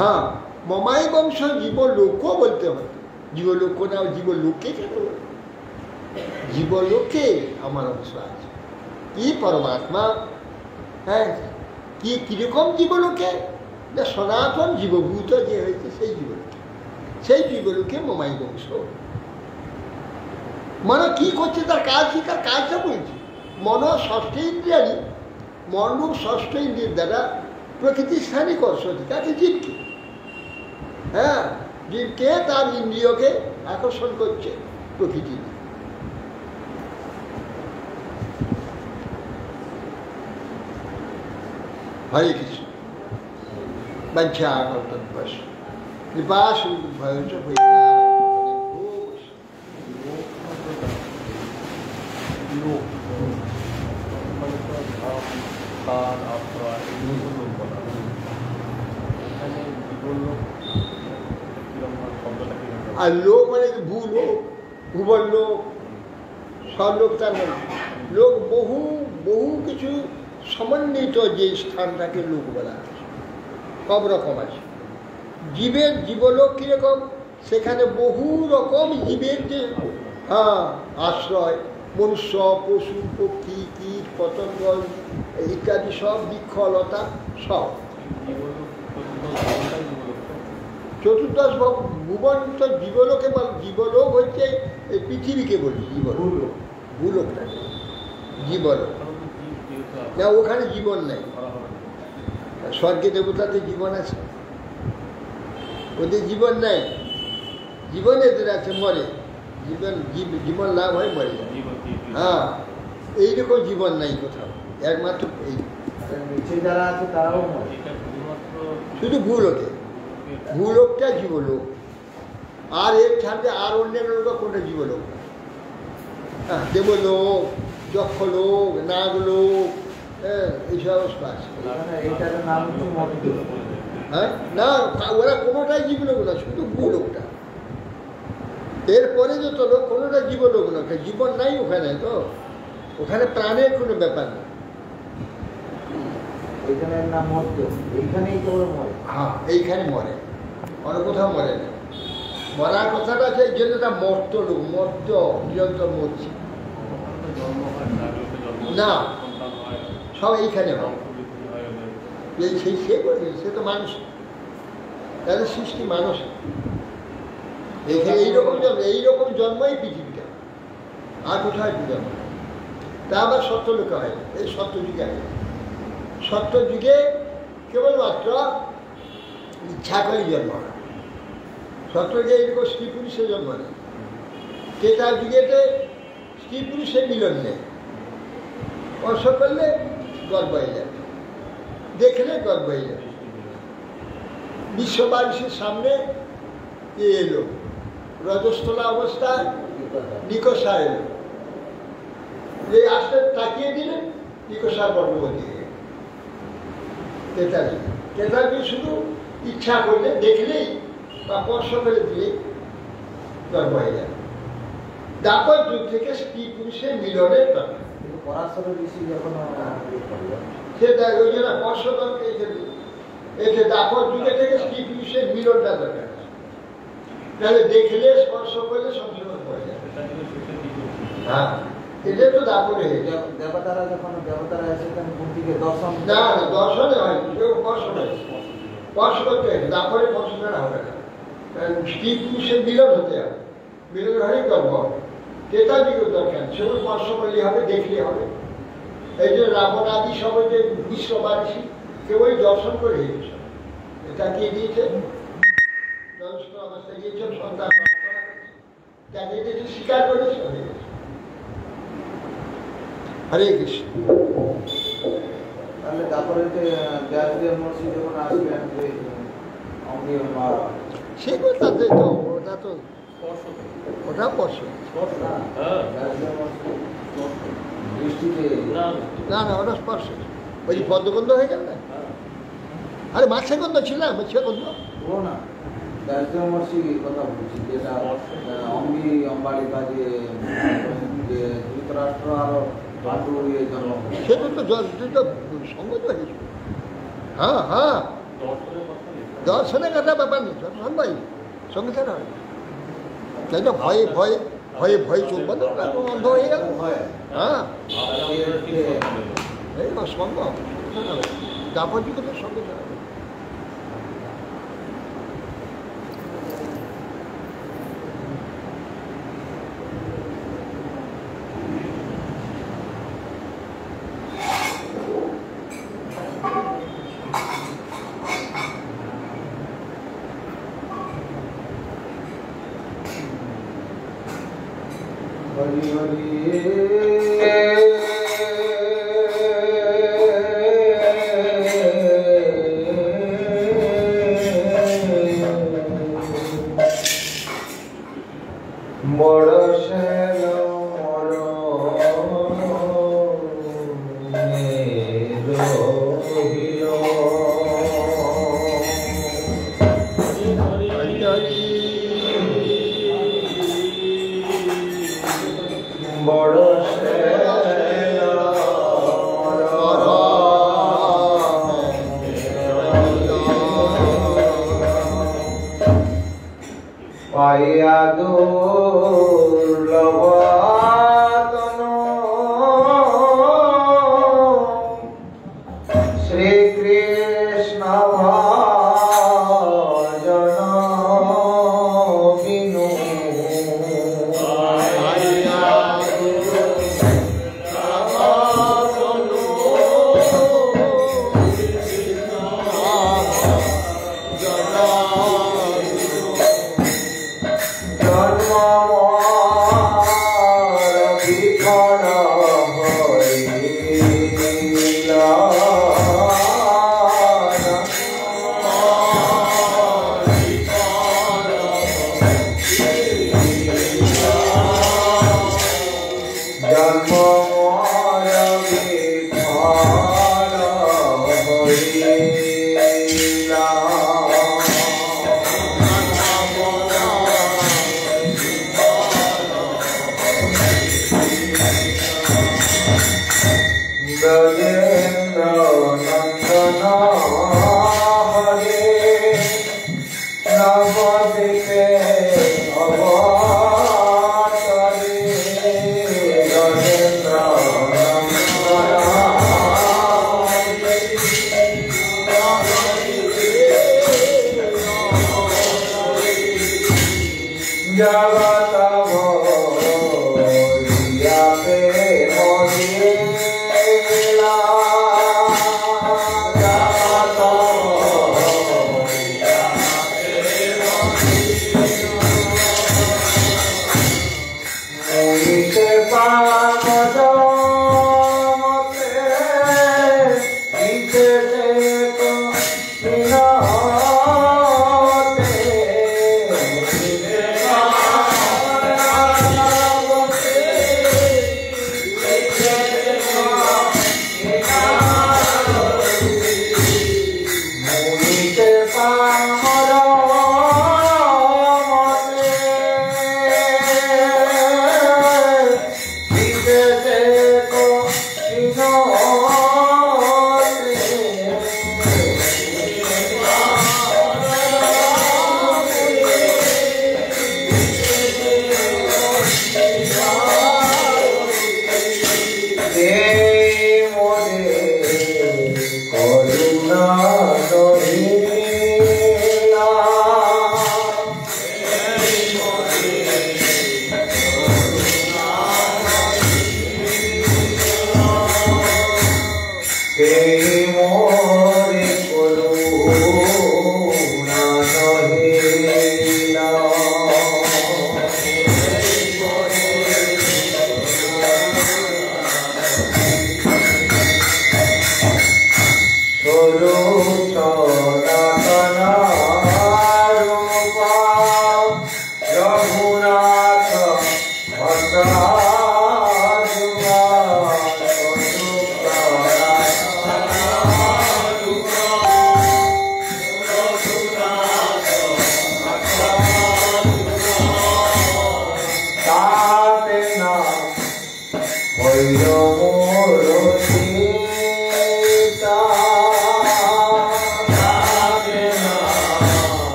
হ্যাঁ, মমাই বংশ জীবলোকও বলতে হবে। জীবলোক না, জীবলোকে কেন বলল? জীবলোকে আমার অংশ আছে। কি পরমাত্মা? হ্যাঁ, কি কিরকম জীবলোকে? না, সনাতন জীবভূত যে হয়েছে সেই জীবলোকে, সেই জীবলোকে মমাই বংশ। মানে কি করছে? তার কাজ কি? তার কাজটা বলছে। মন ষষ্ঠ ইন্দ্রিয়ানি, মনরূপ ষষ্ঠ ইন্দ্রিয়ের দ্বারা প্রকৃতি স্থানী কর্ষতি, তাকে জীবকে। হ্যাঁ, জীবকে তার ইন্দ্রিয়কে আকর্ষণ করছে প্রকৃতি। হরে কৃষ্ণ। বাঞ্ছা কর্তব্য কৃপা ভয়চ আর লোক মানে ভূলোক, ভুবন লোক, সব লোক। তার মানে লোক বহু বহু কিছু সমন্বিত যে স্থানটাকে লোক বলা আছে। সব রকম আছে জীবের। জীবলোক কীরকম? সেখানে বহু রকম জীবের যে আশ্রয়, মনুষ্য, পশু, পক্ষী, কীট, পতঙ্গ ইত্যাদি সব, বৃক্ষলতা সব। চতুর্দশ ভুবন তো জীবলোকে বল। জীবলোক হচ্ছে এই পৃথিবীকে বলি জীবলোক, ভূলোকটাকে জীবলোক না। ওখানে জীবন নেই। স্বর্গে দেবতাতে জীবন আছে, ওদের জীবন নেই। জীবন এদের আছে, মরে। জীবন লাভ হয়, মরে যায়। হ্যাঁ, এইরকম জীবন নাই কোথাও, একমাত্র এই যারা আছে তারাও মরে। শুধু ভূলোকে, ভূলোকটা জীবলোক। আর এর ছাড়তে আর অন্যান্য লোক কোনটা জীবলোক? হ্যাঁ, দেবলোক, যক্ষলোক, নাগলোক, এইসব আছে। হ্যাঁ, না, ওরা কোনোটাই জীবলোক না, শুধু ভূলোকটা। এরপরে যত লোক কোনোটা জীবলোক না, জীবন নাই ওখানে। তো ওখানে প্রাণের কোনো ব্যাপার নেই। হ্যাঁ, এইখানে মরে, অন্য কোথাও মরে না। মরার কথাটা আছে, এই জন্য তা মর্ত লোক, মর্ত, নিরন্তর মরছে না, সব এইখানে হয়। সেই সে করে, সে তো মানুষ, তাদের সৃষ্টি মানুষ। এইখানে এইরকম জন্ম, এইরকম জন্মই পৃথিবীটা, আর কোথায় জন্ম। তা আবার সত্যলোকে হয়, এই সত্যযুগে হয়। সত্যযুগে কেবলমাত্র ইচ্ছা করে জন্ম হয়। সত্যযুগে এইরকম স্ত্রী পুরুষের জন্ম নেই। তেতার যুগেতে স্ত্রী পুরুষের মিলন নেই। স্পর্শ করলে গর্ব হয়ে যাবে, দেখলে গর্ব হয়ে যাবে। বিশ্ববাসীর সামনে এলো, রজস্থলা অবস্থায় নিকষা এলো। এই আসতে তাকিয়ে দিলেন, নিকষা গর্ভবতী হয়ে গেল। তেতারি শুধু ইচ্ছা করলে, দেখলেই বা স্পর্শ করে দিলেই গর্ব হয়ে যাবে। দাপর যুগ থেকে স্ত্রী পুরুষের মিলনের কথা। সেটা ওই জন্য স্পর্শ এতে দাপর যুগে থেকে স্ত্রী পুরুষের মিলনটা দরকার। তাহলে দেখলে স্পর্শ করলে সংশোধন হয়ে যাবে। হ্যাঁ, এটা তো দাপরে দেবতারা যখন দেবতারা এসে তখন মূর্তিকে দর্শন না দর্শনে হয়, স্পর্শ হয়, স্পর্শ করতে হয়, দাপরে স্পর্শ করা হবে না। স্ত্রী পুরুষের মিলন হতে হবে, মিলন হলেই গর্ব হবে। ক্রেতা দিকেও দরকার, সেগুলো স্পর্শ করলে হবে, দেখলে হবে। এই যে রাবণ আদি সবাই যে বিশ্ববাসী কেউই দর্শন করে গিয়েছে। এটা কে দিয়েছে? জনস্ক অবস্থায় গিয়েছে, সন্তান যাকে দেখে স্বীকার করেছে হয়ে গেছে। হরে কৃষ্ণ। তাহলে তারপরে যে ব্যাসদেব মহর্ষি যখন আসবেন যে অঙ্গে সেগুলো তাদের তো ওটা তো ওটা স্পর্শ না ব্যাসদেব মহর্ষি দৃষ্টিতে না না ওটা স্পর্শ। ওই যে পদ্মগন্ধ হয়ে গেল না? আরে মাছে গন্ধ ছিল, মাছে গন্ধ ও না ব্যাসদেব মহর্ষি কথা বলছি, যেটা অঙ্গি অম্বালিকা যে ধৃতরাষ্ট্র আরো পাণ্ডু ইয়ে জন্ম সেটা তো সঙ্গত হয়েছে। হ্যাঁ হ্যাঁ, দর্শনের কথা ব্যাপার নেই, দর্শন ভাই সঙ্গে ছাড়া হয়। তাই না? ভয়ে ভয়ে ভয়ে ভয়ে চোখ বন্ধ অন্ধ হয়ে গেল। হ্যাঁ, এই সঙ্গ যাবতীয় কথা সঙ্গে ছাড়া হবে। হরি হরি বড় শ্যাল মর বড় পাইয়া দুর্লভ শ্রীকৃষ্ণ ভজন বিনু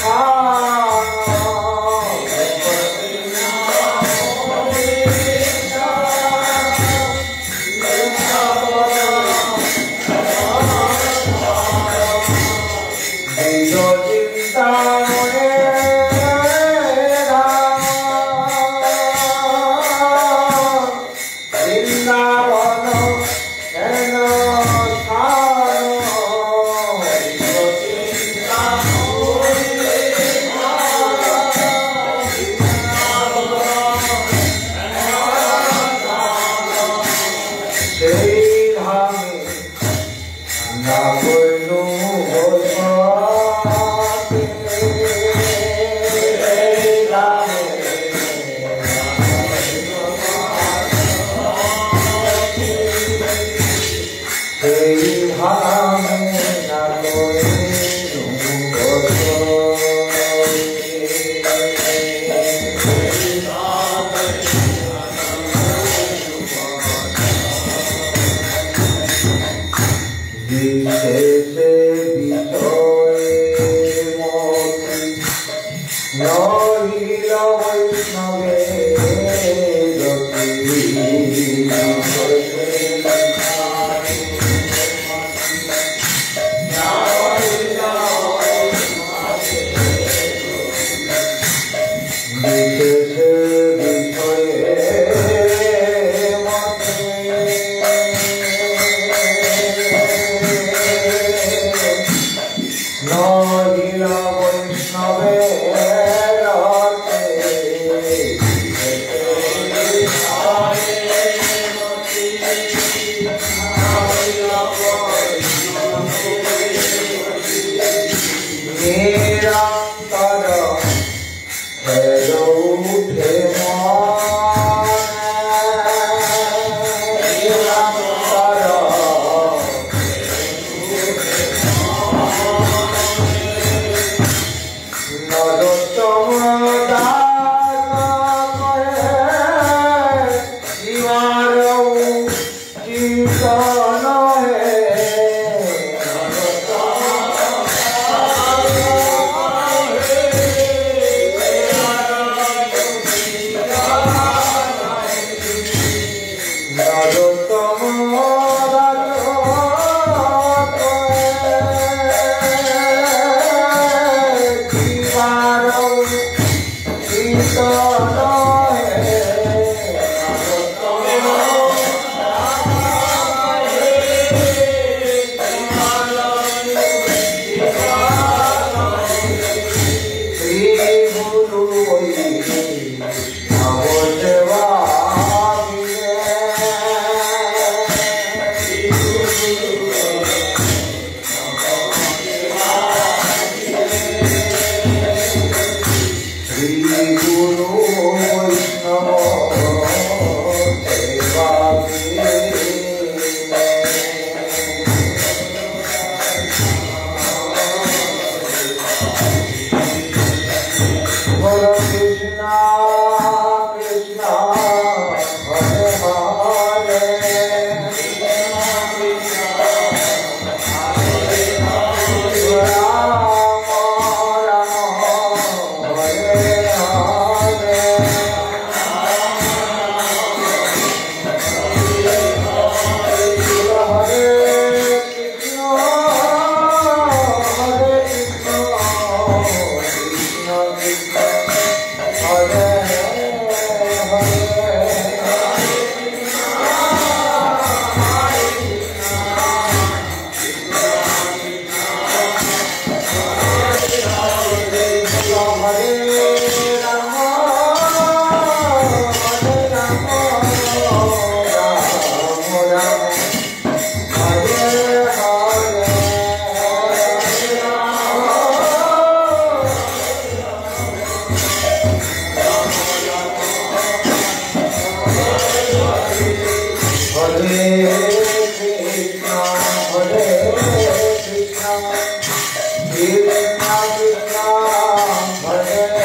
Krishna Krishna Hare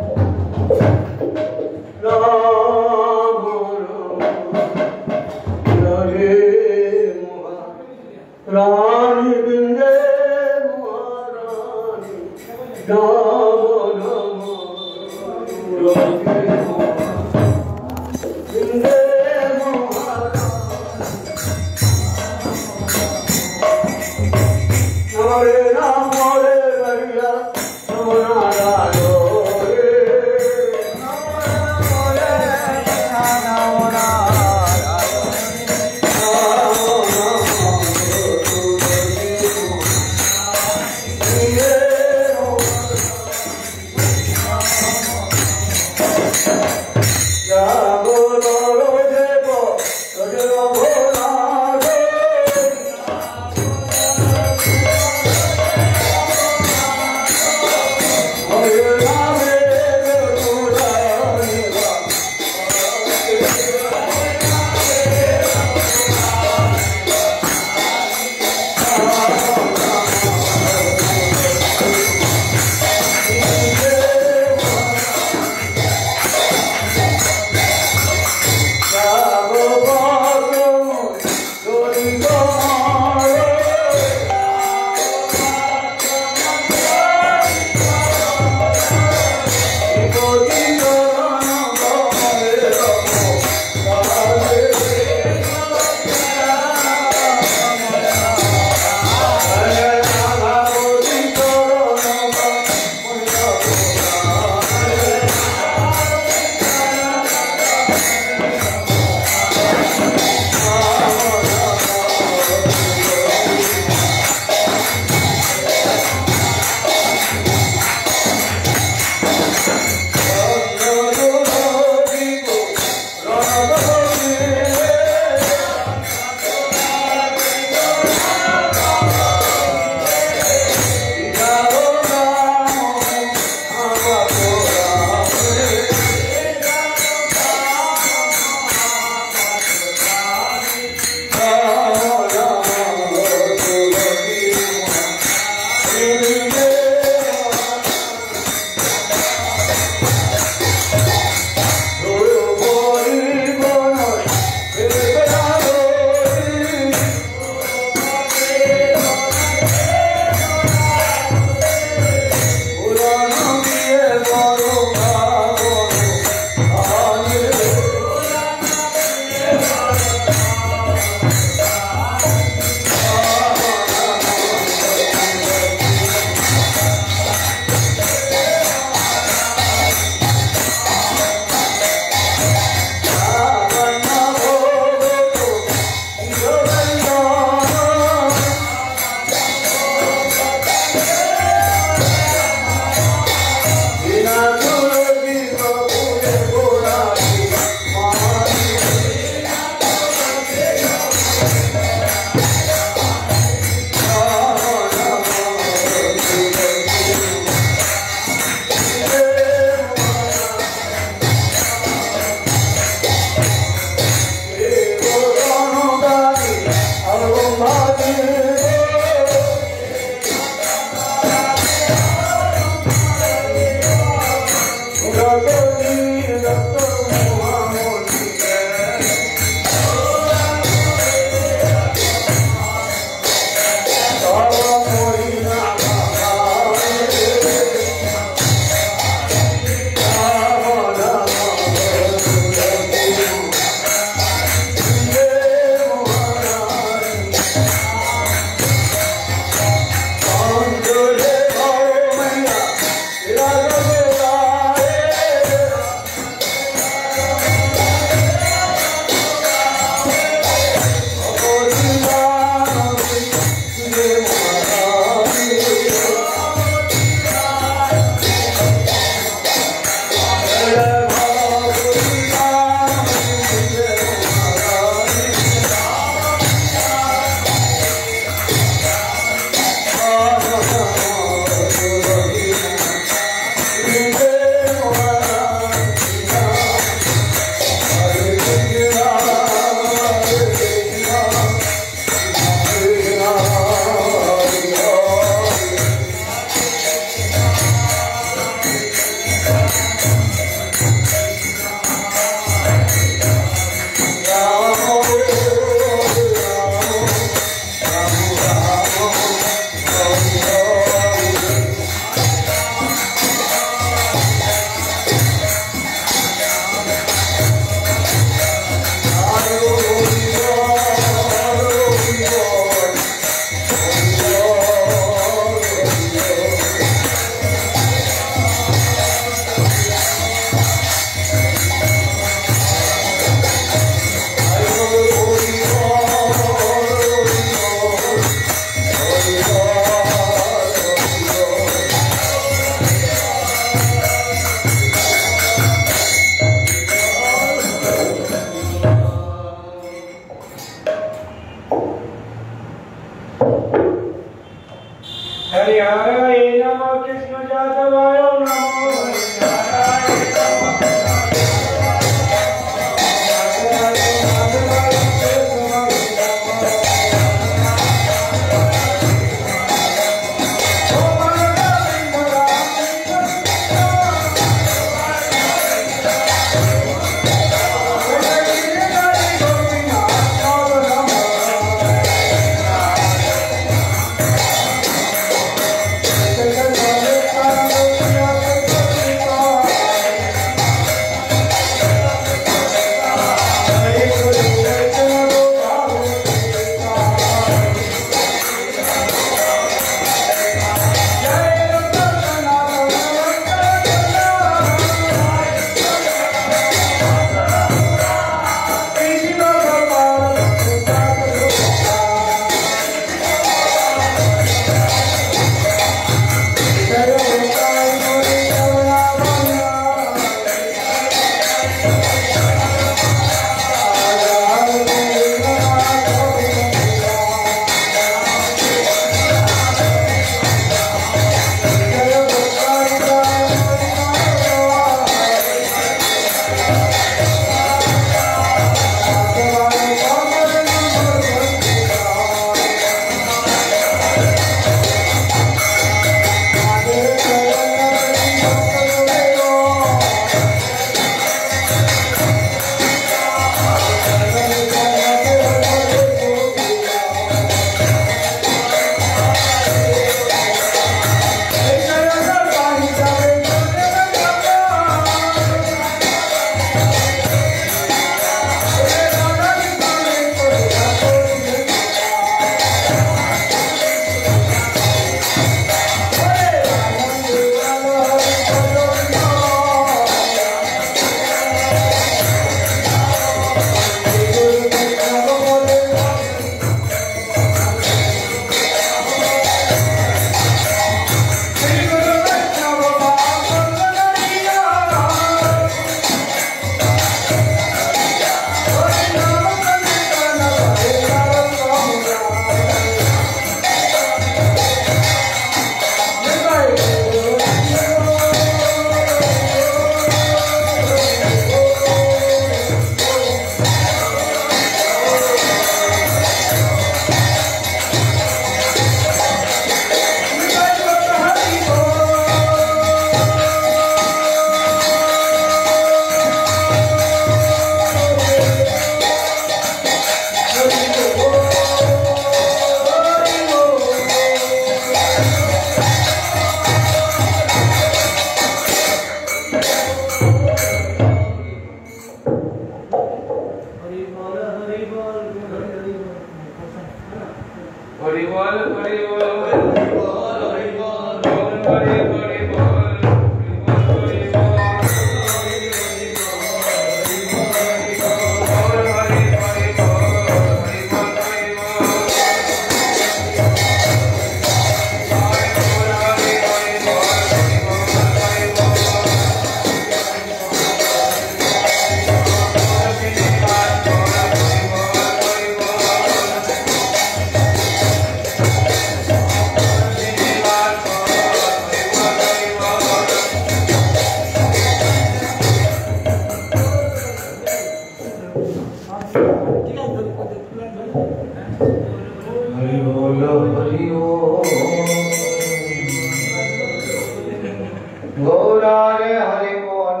अवतारे हरि बोल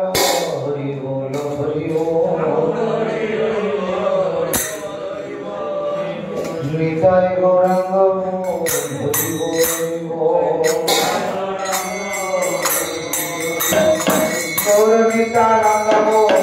हरि बोल हरि बोल निताय गौरांग हरि बोल गौर गीता रंग बोल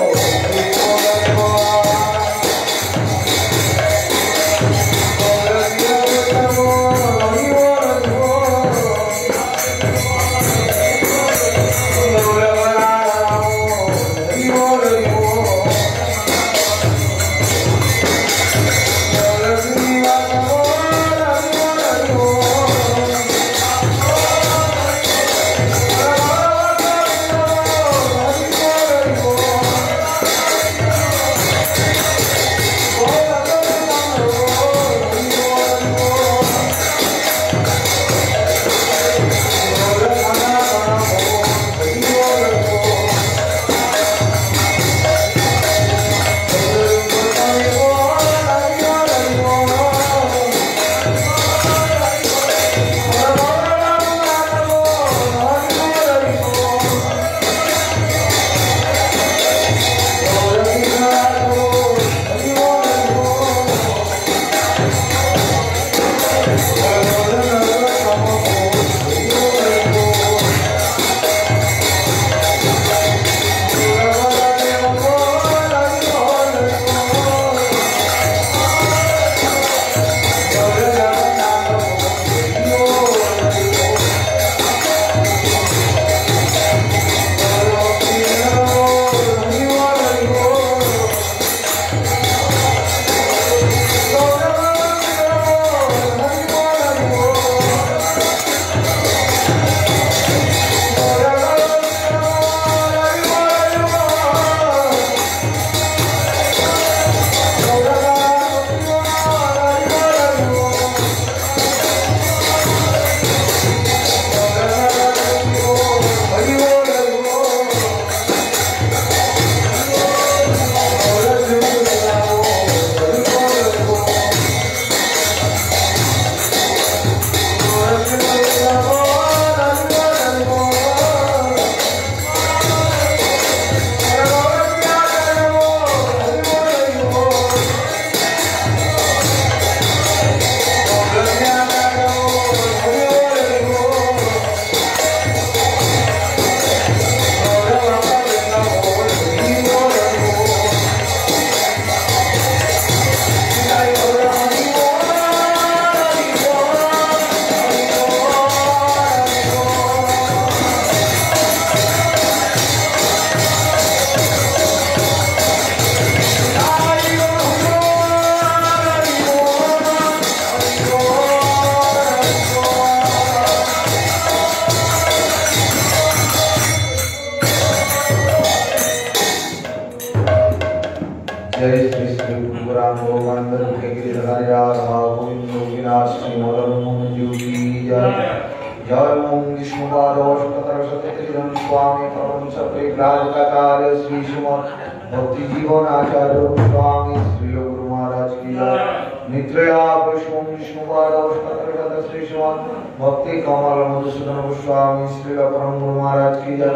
भक्ति कमल मधुसूदन गोस्वामी श्री परम गुरु महाराज की जय।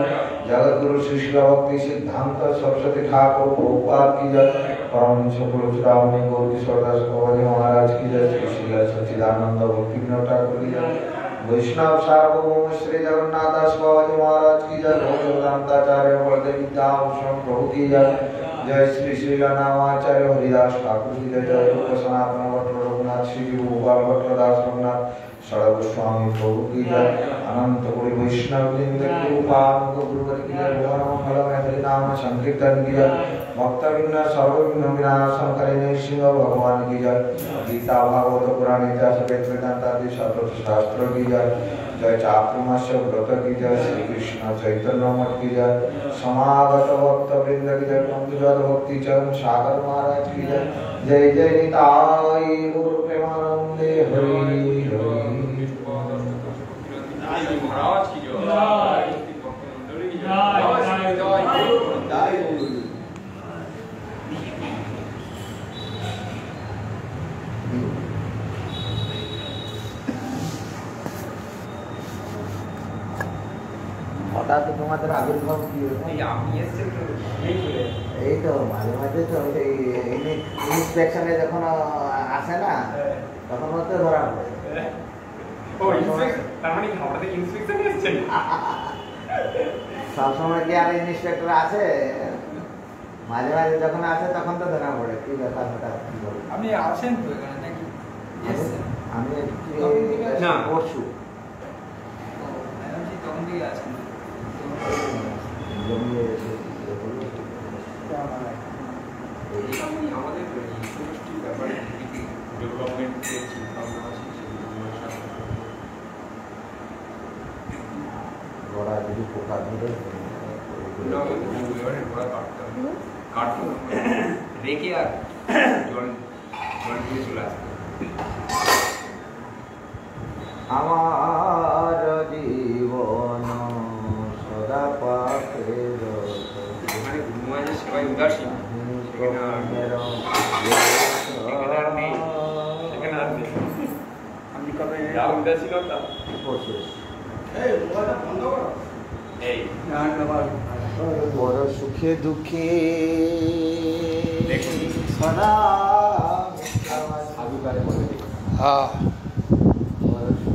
जगत गुरु श्री शिला भक्ति सिद्धांत सरस्वती ठाकुर प्रभुपाद की जय। परम चुरावनी गौर किशोर दास बाबाजी महाराज की जय। श्री शिला सच्चिदानंद भक्ति विनोद ठाकुर की जय। वैष्णव सार्वभौम श्री जगन्नाथ दास बाबाजी महाराज की जय। भोजनाचार्य बलदेव विद्याभूषण प्रभु की जय। जय श्री श्रीला नामाचार्य हरिदास ठाकुर की जय। जय रूप सनातन भट्ट रघुनाथ श्री गोपाल भट्ट दास रघुनाथ सड़ा गोस्वामी प्रभु की जय। अनंत कोटि वैष्णव वृंद की कृपानुग गुरुवर की जय। भगवान मंगल में हरि नाम संकीर्तन की जय। भक्त विघ्न सर्व विघ्न विनाशन करे नृसिंह भगवान की जय। गीता भागवत पुराण इतिहास वेद वेदांत आदि शास्त्रों की जय। जय चातुर्मास्य व्रत की जय। श्री कृष्ण चैतन्य मठ की जय। समागत भक्त वृंद की जय। पंकज भक्ति चरण सागर महाराज की जय। जय जय निताई गुरु प्रेमानंदे हरि हरि महाराज की जय। हठात তোমাদের আবির্ভাব কি হলো? এই আপনি এসছেন তো এই বলে এই তো মাঝে মাঝে তো এই ইন্সপেকশনে যখন আসে না তখন হতে ধরা পড়ে। ও ইন্সপেক্টর, তার মানে হাওড়া থেকে ইন্সপেক্টর এসছেন? সবসময় কি আর ইন্সপেক্টর আছে? মাঝে মাঝে যখন আসে তখন তো ধরা পড়ে কি ব্যাপার হঠাৎ কি বলে। আপনি আছেন তো এখানে নাকি? আমি না। পরশু তখন থেকে আছেন জমিয়ে এসে আমি আমাদের সমষ্টি ব্যাপারে ডেভেলপমেন্টের চিন্তাভাবনা আছে ওরা যদি পোকা ধরে এবারে ঘোড়া কাটতে হবে, কাটতে হবে রেখে আর জল জল দিয়ে চলে আসতে হবে। আমার জীবন সদা পাখে মানে ঘুমায় সবাই উদাসীন, সেখানে আর নেই, সেখানে আর নেই। আপনি কবে যা উদাসীনতা এই বড় সুখে দুঃখে দেখুন সদা আবিবারে বলে দেখুন। হ্যাঁ